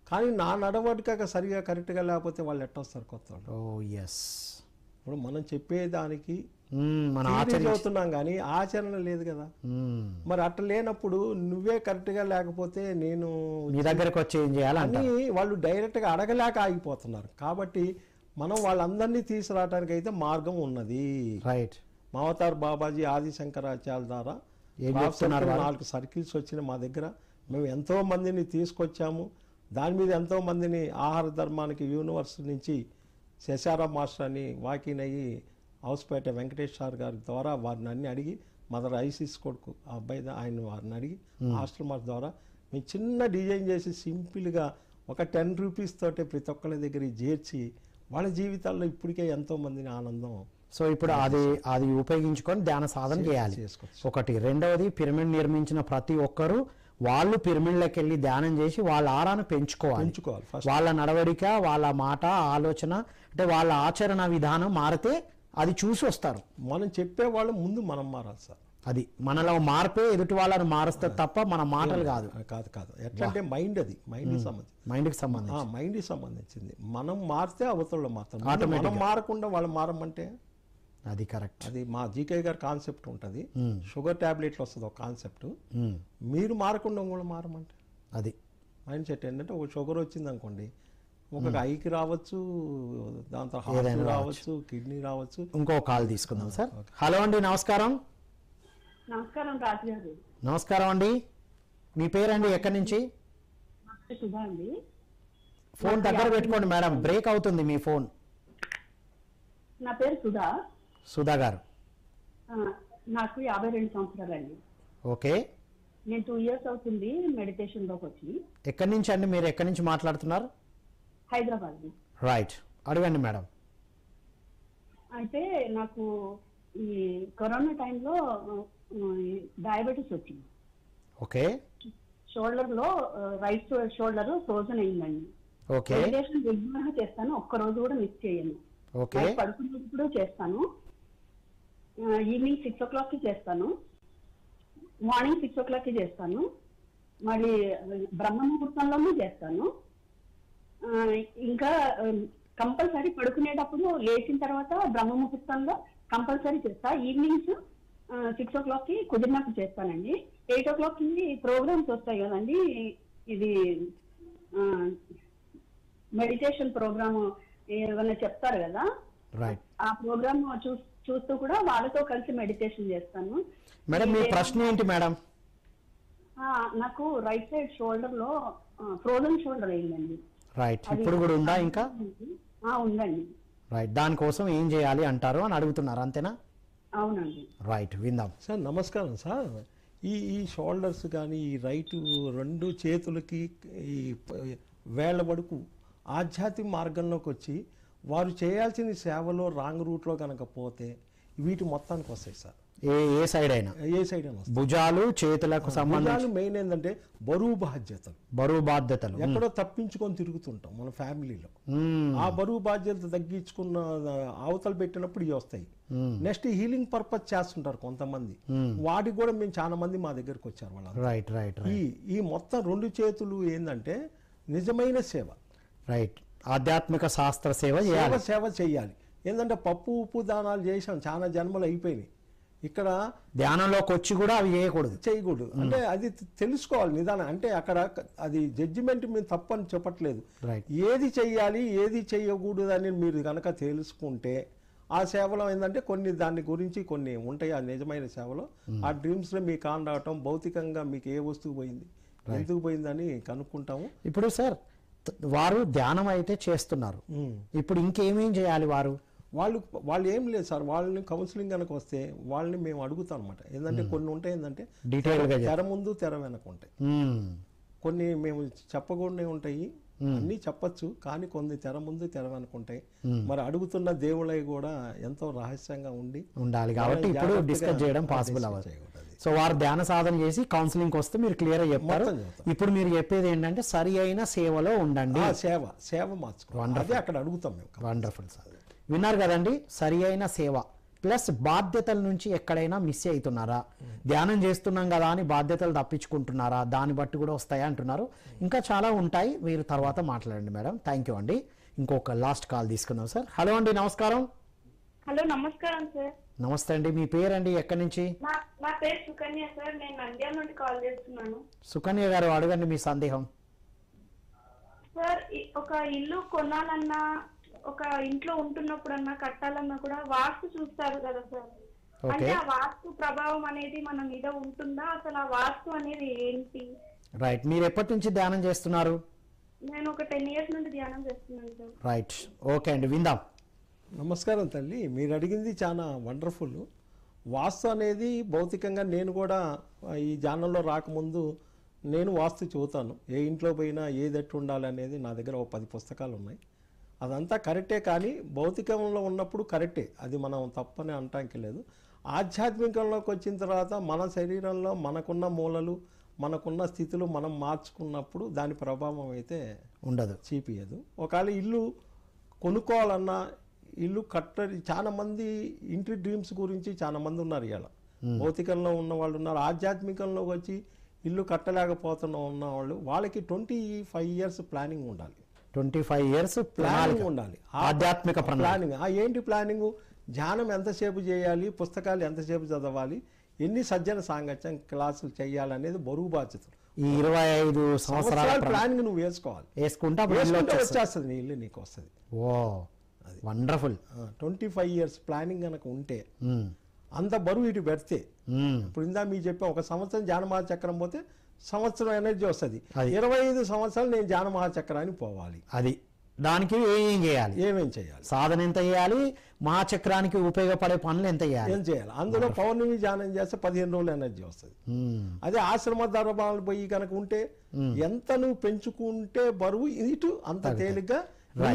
కానీ నా నడవడిక సరిగా కరెక్ట్గా లేకపోతే వాళ్ళు ఎట్టొస్తారు కొత్త వాళ్ళు? ఇప్పుడు మనం చెప్పేదానికి చదువుతున్నాం కానీ ఆచరణ లేదు కదా. మరి అట్లా లేనప్పుడు నువ్వే కరెక్ట్ గా లేకపోతే నేను మీ దగ్గరకు వచ్చి ఏం చేయాలని వాళ్ళు డైరెక్ట్ గా అడగలేక ఆగిపోతున్నారు. కాబట్టి మనం వాళ్ళందరినీ తీసుకురావడానికి అయితే మార్గం ఉన్నది. రైట్, మావతార్ బాబాజీ ఆది శంకరాచార్య ద్వారా 4 సర్కిల్స్ వచ్చిన మా దగ్గర. మేము ఎంతో మందిని తీసుకొచ్చాము, దాని మీద ఎంతో మందిని ఆహార ధర్మానికి యూనివర్స్ నుంచి శశారా మాస్టర్ అని వాకిన్ అయ్యి హౌస్పేట వెంకటేష్ సార్ గారి ద్వారా వారిని అన్ని అడిగి, మదర్ ఐసిస్ కొడుకు ఆ అబ్బాయి ఆయన వారిని అడిగి హాస్టల్ మాస్టర్ ద్వారా మేము చిన్న డిజైన్ చేసి సింపుల్గా ఒక 10 రూపీస్ తోటే ప్రతి ఒక్కరి దగ్గర చేర్చి వాళ్ళ జీవితాల్లో ఇప్పటికే ఎంతో మందిని ఆనందం. సో ఇప్పుడు అది ఉపయోగించుకొని ధ్యాన సాధన చేయాలి ఒకటి. రెండవది, పిరమిడ్ నిర్మించిన ప్రతి ఒక్కరూ వాళ్ళు పిరమిడ్లోకి వెళ్ళి ధ్యానం చేసి వాళ్ళ ఆరాను పెంచుకోవాలి. వాళ్ళ నడవడిక, వాళ్ళ మాట, ఆలోచన, అంటే వాళ్ళ ఆచరణ విధానం మారితే అది చూసి వస్తారు. మనం చెప్పే వాళ్ళు ముందు మనం మారాలి సార్. అది మనలో మార్పే ఎదుటి వాళ్ళని మారుస్తారు తప్ప మన మాటలు కాదు. ఎట్లా అంటే మైండ్, అది మైండ్కి సంబంధించింది. మనం మారితే అవతల మాత్రం, మనం మారకుండా వాళ్ళు మారమంటే అది కరెక్ట్. అది మా జీకే గారి కాన్సెప్ట్ ఉంటుంది. షుగర్ టాబ్లెట్లు వస్తుంది ఒక కాన్సెప్ట్, మీరు మారకుండా కూడా మారమంటే అది మైండ్ సెట్. ఏంటంటే ఒక షుగర్ వచ్చింది అనుకోండి, ఒక ఐకి రావచ్చు, దాంతో హార్ట్ రావచ్చు, కిడ్నీ రావచ్చు. ఇంకో కాల్ తీసుకుందాం సార్. హలో అండి, నమస్కారం. నమస్కారం రాజు గారు. నమస్కారం అండి, మీ పేరండి, ఎక్కడి నుంచి? సుధా అండి. ఫోన్ దగ్గర పెట్టుకోండి మేడం, బ్రేక్ అవుతుంది మీ ఫోన్. నా పేరు సుధా. సుధా గారు, నాకు 52 సంవత్సరాలండి. ఓకే. నేను 2 years అవుతుంది మెడిటేషన్ లోకి వచ్చి. ఎక్కడి నుంచి అండి మీరు, ఎక్కడి నుంచి మాట్లాడుతున్నారు? హైదరాబాద్. రైట్, అడగండి మేడం. అయితే నాకు ఈ కరోనా టైంలో డయాబెటీస్ వచ్చింది. ఓకే. షోల్డర్ లో రైట్ షోల్డర్ ఫ్రోజన్ అయిందండి. ఓకే. మెడిటేషన్ రెగ్యులర్ గా చేస్తాను, ఒక్క రోజు కూడా మిస్ చేయను. ఓకే. పడుకునేటప్పుడు చేస్తాను, ఈవినింగ్ 6 o'clock కి చేస్తాను, మార్నింగ్ 6 o'clock కి చేస్తాను, మళ్ళీ బ్రహ్మ ముహూర్తంలోనూ చేస్తాను. ఇంకా కంపల్సరీ పడుకునేటప్పుడు లేచిన తర్వాత బ్రహ్మ ముహూర్తంలో కంపల్సరీ చేస్తా. ఈవినింగ్స్ 6 o'clock కి కుదిరినప్పుడు చేస్తానండి. 8 o'clock కి ప్రోగ్రామ్స్ వస్తాయి కదండి, ఇది మెడిటేషన్ ప్రోగ్రామ్ ఏమైనా చెప్తారు కదా, ఆ ప్రోగ్రామ్ చూస్తూ కూడా వాళ్ళతో కలిసి మెడిటేషన్ చేస్తాను. మేడం మీ ప్రశ్న ఏంటి మేడం? నాకు రైట్ సైడ్ షోల్డర్ లో ఫ్రోజన్ షోల్డర్ అయిందండి. రైట్, ఇప్పుడు కూడా ఉందా ఇంకా? ఉందండి. రైట్, దానికోసం ఏం చేయాలి అంటారు అని అడుగుతున్నారు, అంతేనా? అవునండి. రైట్, విందాం సార్. నమస్కారం సార్. ఈ షోల్డర్స్ కానీ ఈ రైట్ రెండు చేతులకి ఈ వేళ్ల వరకు ఆధ్యాత్మిక మార్గంలోకి వచ్చి వారు చేయాల్సిన సేవలో రాంగ్ రూట్లో కనుక పోతే వీటి మొత్తానికి వస్తాయి సార్. ఏ సైడ్ అయినా, ఏ సైడ్ అయినా భుజాలు చేతులకు సంబంధించి మెయిన్ ఏంటంటే బరువు బాధ్యతలు ఎక్కడో తప్పించుకొని తిరుగుతుంటాం మన ఫ్యామిలీలో. ఆ బరువు బాధ్యత తగ్గించుకున్న అవతలు పెట్టినప్పుడు ఇవి వస్తాయి. నెక్స్ట్ హీలింగ్ పర్పస్ చేస్తుంటారు కొంతమంది, వాటికి కూడా మేము చాలా మంది మా దగ్గరకు వచ్చారు వాళ్ళు. ఈ మొత్తం రెండు చేతులు ఏంటంటే నిజమైన సేవ. రైట్, ఆధ్యాత్మిక శాస్త్ర సేవ చేయాలి. ఏంటంటే పప్పు ఉప్పు దానాలు చేసాం, చాలా జన్మలు అయిపోయినాయి. ఇక్కడ ధ్యానంలోకి వచ్చి కూడా అవి చేయకూడదు. అంటే అది తెలుసుకోవాలి నిదానం. అంటే అక్కడ అది జడ్జిమెంట్ మేము తప్పని చెప్పట్లేదు. ఏది చెయ్యాలి ఏది చెయ్యకూడదు అని మీరు కనుక తెలుసుకుంటే ఆ సేవలో ఏంటంటే దాని గురించి కొన్ని ఉంటాయి. ఆ నిజమైన సేవలో ఆ డ్రీమ్స్లో మీకు ఆన్ రావటం, భౌతికంగా మీకు ఏ వస్తువు పోయింది ఎందుకు పోయిందని కనుక్కుంటాము. ఇప్పుడు సార్ వారు ధ్యానం అయితే చేస్తున్నారు, ఇప్పుడు ఇంకేమేం చేయాలి? వాళ్ళు ఏం లేదు సార్. వాళ్ళని కౌన్సిలింగ్ కనుక వస్తే వాళ్ళని మేము అడుగుతాం అనమాట. ఏంటంటే కొన్ని ఉంటాయి ఏంటంటే తెర ముందు తెర వెనక ఉంటాయి. కొన్ని మేము చెప్పకూడనే ఉంటాయి, అన్నీ చెప్పచ్చు, కానీ కొన్ని తెర ముందు తెర వెనక ఉంటాయి. మరి అడుగుతున్న దేవుళ్ళవి కూడా ఎంతో రహస్యంగా ఉండాలి కాబట్టి ఇప్పుడు డిస్కస్ చేయడం పాసిబుల్ అవ్వదు. సో వారు ధ్యాన సాధన చేసి కౌన్సిలింగ్ వస్తే మీరు క్లియర్ చెప్పారు. ఇప్పుడు మీరు చెప్పేది ఏంటంటే సరి అయిన సేవలో ఉండండి, సేవ మార్చుకోవాలి, అక్కడ అడుగుతాం మేము. వండర్ఫుల్ సార్, విన్నారు కదండి. సరి అయిన సేవ ప్లస్ బాధ్యతల నుంచి ఎక్కడైనా మిస్ అవుతున్నారా, ధ్యానం చేస్తున్నాం కదా అని బాధ్యతలు తప్పించుకుంటున్నారా, దాన్ని బట్టి కూడా వస్తాయి అంటున్నారు. ఇంకా చాలా ఉంటాయి, మీరు తర్వాత మాట్లాడండి మేడం. థ్యాంక్ యూ అండి. ఇంకొక లాస్ట్ కాల్ తీసుకుందాం సార్. హలో అండి, నమస్కారం. హలో, నమస్కారం సార్. నమస్తే అండి, మీ పేరండి, ఎక్కడి నుంచి? నా పేరు సుకన్య సార్, నేను నంద్యాల నుండి కాల్ చేస్తున్నాను. సుకన్య గారు, అడగండి మీ సందేహం. సార్, ఒక ఇల్లు కొనాలన్నా ఒక ఇంట్లో ఉంటున్నప్పుడన్నా కట్టాలన్నా కూడా వాస్తు చూస్తారు కదా సార్. అంటే ఆ వాస్తు ప్రభావం అనేది మన మీద ఉంటుందా, అసలు ఆ వాస్తు అనేది ఏంటి? రైట్, మీరు ఎప్పటి నుంచి ధ్యానం చేస్తున్నారు? నేను ఒక 10 years నుండి ధ్యానం చేస్తున్నాను సార్. రైట్, ఓకే అండి, విందాం. నమస్కారం తల్లి, మీరు అడిగింది చాలా వండర్ఫుల్. వాస్తు అనేది భౌతికంగా నేను కూడా ఈ ధ్యానంలో రాకముందు నేను వాస్తు చూతాను. ఏ ఇంట్లో పోయినా ఏది ఎట్టు ఉండాలనేది నా దగ్గర 10 పుస్తకాలు ఉన్నాయి. అదంతా కరెక్టే, కానీ భౌతికంలో ఉన్నప్పుడు కరెక్టే, అది మనం తప్పని అనటానికి లేదు. ఆధ్యాత్మికంలోకి వచ్చిన తర్వాత మన శరీరంలో మనకున్న మూలలు మనకున్న స్థితులు మనం మార్చుకున్నప్పుడు దాని ప్రభావం అయితే ఉండదు, చూపియదు. ఒకవేళ ఇల్లు కొనుక్కోవాలన్నా ఇల్లు చాలా మంది ఇంటి డ్రీమ్స్ గురించి చాలా మంది ఉన్నారు. ఇవాళ భౌతికంలో ఉన్న వాళ్ళు ఉన్నారు, ఆధ్యాత్మికంలోకి వచ్చి ఇల్లు కట్టలేకపోతున్న ఉన్న వాళ్ళు, వాళ్ళకి 25 years ప్లానింగ్ ఉండాలి. 25 years ప్లానింగ్ ఉండాలి, ఆధ్యాత్మిక ప్లానింగ్. ఏంటి ప్లానింగ్? ధ్యానం ఎంతసేపు చేయాలి, పుస్తకాలు ఎంతసేపు చదవాలి, ఎన్ని సజ్జన సాంగత్యం క్లాసులు చేయాలనేది బరువు బాధ్యతలు. ఈ 25 సంవత్సరాల ప్లానింగ్ నువ్వు వేసుకుంటే వచ్చేస్తుంది, నీ ఇల్లు నీకు వస్తుంది. ఓ వండర్ఫుల్. 25 years ప్లానింగ్ కనుక ఉంటే అంత బరువు ఇటు పెడితే, ఇప్పుడు ఇందా మీరు చెప్పా, ఒక సంవత్సరం ధ్యానమహా చక్రం పోతే సంవత్సరం ఎనర్జీ వస్తుంది. 25 సంవత్సరాలు నేను ధ్యానమహా చక్రానికి పోవాలి. అది దానికి ఏమేం చేయాలి, సాధన ఎంత చేయాలి, మహాచక్రానికి ఉపయోగపడే పనులు ఎంత చేయాలి, అందులో పౌర్ణమి ధ్యానం చేస్తే 15 రోజులు ఎనర్జీ వస్తుంది. అదే ఆశ్రమ ధర్మాలు పోయి కనుక ఉంటే ఎంత నువ్వు పెంచుకుంటే బరువు ఇటు అంత తేలిగ్గా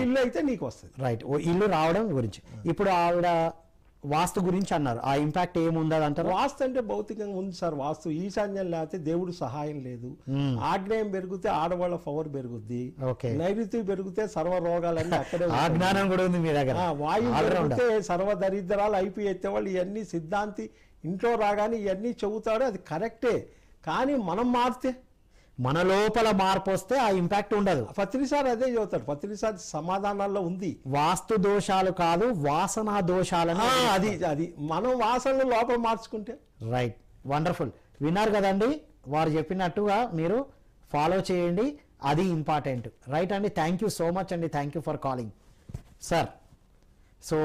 ఇల్లు అయితే నీకు వస్తుంది. రైట్, ఇల్లు రావడం గురించి ఇప్పుడు ఆవిడ వాస్తు గురించి అన్నారు, ఆ ఇంపాక్ట్ ఏముండదు అంటారు? వాస్తు అంటే భౌతికంగా ఉంది సార్. వాస్తు ఈశాన్యం లేకపోతే దేవుడు సహాయం లేదు. ఆగ్నేయం పెరిగితే ఆడవాళ్ళ పవర్ పెరుగుద్ది, నైరుతి పెరిగితే సర్వ రోగాలన్నీ అక్కడే. జ్ఞానం కూడా ఉంది మీ దగ్గర. వాయువు పెరిగితే సర్వ దరిద్రాలు అయిపోయి ఎత్తేవాళ్ళు. ఇవన్నీ సిద్ధాంతి ఇంట్లో రాగానే ఇవన్నీ చెబుతాడు, అది కరెక్టే. కానీ మనం మారితే, మన లోపల మార్పు వస్తే ఆ ఇంపాక్ట్ ఉండదు. పత్రిసారి అదే చెబుతాడు, పత్రిసారి సమాధానాల్లో ఉంది. వాస్తు దోషాలు కాదు, వాసన దోషాలని. అది మనం వాసనలు లోపల మార్చుకుంటే. Right, wonderful. విన్నారు కదండి, వారు చెప్పినట్టుగా మీరు ఫాలో చేయండి, అది ఇంపార్టెంట్. రైట్ అండి, థ్యాంక్ యూ సో మచ్ అండి, thank you for calling sir. So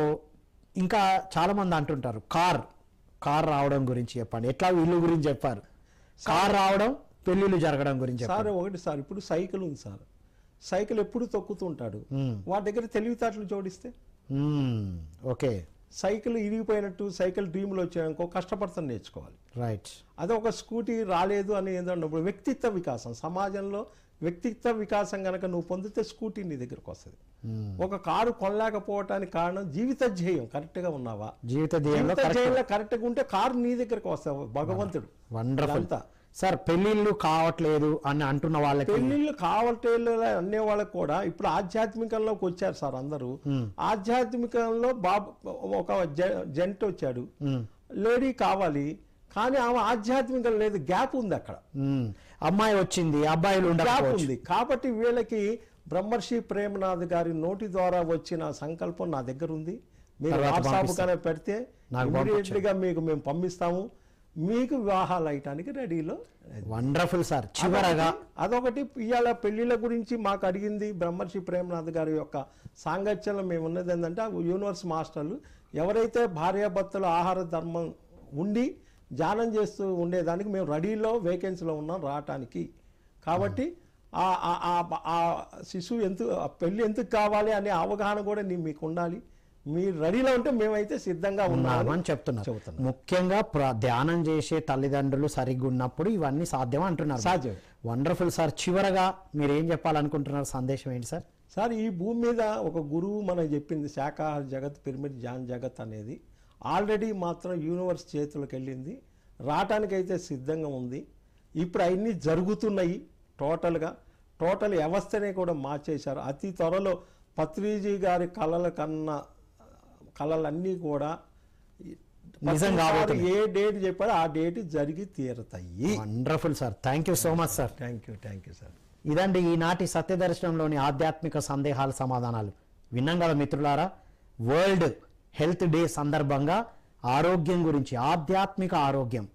ఇంకా చాలామంది అంటుంటారు కార్ రావడం గురించి చెప్పండి. ఎట్లా ఇల్లు గురించి చెప్పారు, కార్ రావడం పెళ్లిళ్ళు జరగడం గురించి సార్ ఒకటి సార్ ఇప్పుడు సైకిల్ ఉంది సార్, సైకిల్ ఎప్పుడు తొక్కుతుంటాడు, వాడి దగ్గర తెలివితేటలు జోడిస్తే ఓకే సైకిల్ ఇరిగిపోయినట్టు సైకిల్ డ్రీమ్లో వచ్చాయనుకో కష్టపడతాను నేర్చుకోవాలి. రైట్. అదే ఒక స్కూటీ రాలేదు అని ఏంటన్నప్పుడు వ్యక్తిత్వ వికాసం, సమాజంలో వ్యక్తిత్వ వికాసం కనుక నువ్వు పొందితే స్కూటీ నీ దగ్గరకు వస్తుంది. ఒక కారు కొనలేకపోవటానికి కారణం జీవిత ధ్యేయం కరెక్ట్గా ఉన్నావా, జీవిత ధ్యేయంలో కరెక్ట్గా ఉంటే కారు నీ దగ్గరకు వస్తావు. భగవంతుడు వండర్ఫుల్. సార్ పెళ్లిళ్ళు కావట్లేదు అని అంటున్న వాళ్ళకి, పెళ్లిళ్ళు కావట్లేదు అనే వాళ్ళకి కూడా ఇప్పుడు ఆధ్యాత్మికంలోకి వచ్చారు సార్ అందరూ. ఆధ్యాత్మికంలో ఒక జంట వచ్చాడు, లేడీ కావాలి కానీ ఆమె ఆధ్యాత్మికం లేదు, గ్యాప్ ఉంది అక్కడ. అమ్మాయి వచ్చింది, అబ్బాయిలు గ్యాప్ ఉంది. కాబట్టి వీళ్ళకి బ్రహ్మర్షి ప్రేమనాథ్ గారి నోటి ద్వారా వచ్చిన సంకల్పం నా దగ్గర ఉంది, మీరు వాట్సాప్ కన్నా పెడితే ఇమీడియట్లీగా మీకు మేము పంపిస్తాము, మీకు వివాహాలు అయ్యటానికి రెడీలో. Wonderful sir. చివరగా అదొకటి ఇవాళ పెళ్లిళ్ళ గురించి మాకు అడిగింది బ్రహ్మర్షి ప్రేమనాథ్ గారి యొక్క సాంగత్యంలో మేము ఉన్నది ఏంటంటే యూనివర్స్ మాస్టర్లు ఎవరైతే భార్యాభర్తలు ఆహార ధర్మం ఉండి ధ్యానం చేస్తూ ఉండేదానికి మేము రెడీలో వేకెన్సీలో ఉన్నాం రావటానికి. కాబట్టి ఆ శిశువు పెళ్లి ఎందుకు కావాలి అనే అవగాహన కూడా మీకు ఉండాలి. మీరు రెడీలో ఉంటే మేమైతే సిద్ధంగా ఉన్నామని చెప్తున్నారు. ముఖ్యంగా ధ్యానం చేసే తల్లిదండ్రులు సరిగ్గా ఉన్నప్పుడు ఇవన్నీ సాధ్యం అంటున్నారు. సాధ్యం. Wonderful sir. చివరగా మీరు ఏం చెప్పాలనుకుంటున్నారు, సందేశం ఏంటి సార్? సార్ ఈ భూమి మీద ఒక గురువు మనకు చెప్పింది శాకాహార జగత్ పిరమిడ్ ధ్యాన్ జగత్ అనేది ఆల్రెడీ మాత్రం యూనివర్స్ చేతులకు వెళ్ళింది, రావటానికైతే సిద్ధంగా ఉంది. ఇప్పుడు అవన్నీ జరుగుతున్నాయి. టోటల్ వ్యవస్థనే కూడా మార్చేశారు. అతి త్వరలో పత్రిజీ గారి కళలన్నీ కూడా ఏ డేట్ చెప్పారో ఆ డేట్ జరిగి తీరుతాయి. Wonderful sir. Thank you so much sir. Thank you sir. ఇదండి ఈనాటి సత్యదర్శనంలోని ఆధ్యాత్మిక సందేహాల సమాధానాలు. విన్నాం కదా మిత్రులారా, వరల్డ్ హెల్త్ డే సందర్భంగా ఆరోగ్యం గురించి, ఆధ్యాత్మిక ఆరోగ్యం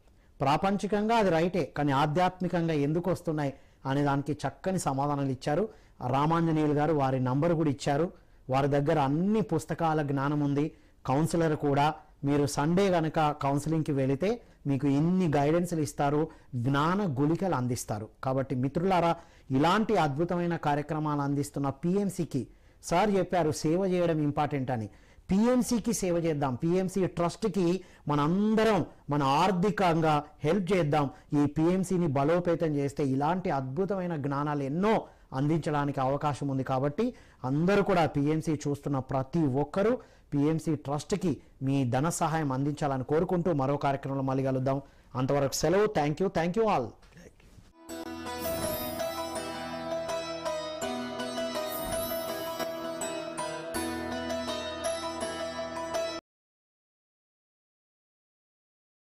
ప్రాపంచికంగా అది రైటే, కానీ ఆధ్యాత్మికంగా ఎందుకు వస్తున్నాయి అనే దానికి చక్కని సమాధానాలు ఇచ్చారు. రామాంజనేయులు గారు వారి నంబర్ కూడా ఇచ్చారు. వారి దగ్గర అన్ని పుస్తకాల జ్ఞానం ఉంది. కౌన్సిలర్ కూడా. మీరు సండే కనుక కౌన్సిలింగ్కి వెళితే మీకు ఇన్ని గైడెన్స్లు ఇస్తారు, జ్ఞాన గుళికలు అందిస్తారు. కాబట్టి మిత్రులారా, ఇలాంటి అద్భుతమైన కార్యక్రమాలు అందిస్తున్న పిఎంసికి సార్ చెప్పారు సేవ చేయడం ఇంపార్టెంట్ అని. పిఎంసికి సేవ చేద్దాం, పిఎంసి ట్రస్ట్కి మనందరం మన ఆర్థికంగా హెల్ప్ చేద్దాం. ఈ పిఎంసిని బలోపేతం చేస్తే ఇలాంటి అద్భుతమైన జ్ఞానాలు ఎన్నో అందించడానికి అవకాశం ఉంది. కాబట్టి అందరూ కూడా పిఎంసి చూస్తున్న ప్రతి ఒక్కరూ పిఎంసి ట్రస్ట్కి మీ ధన సహాయం అందించాలని కోరుకుంటూ మరో కార్యక్రమంలో మళ్ళీ కలుద్దాం. అంతవరకు సెలవు. Thank you all.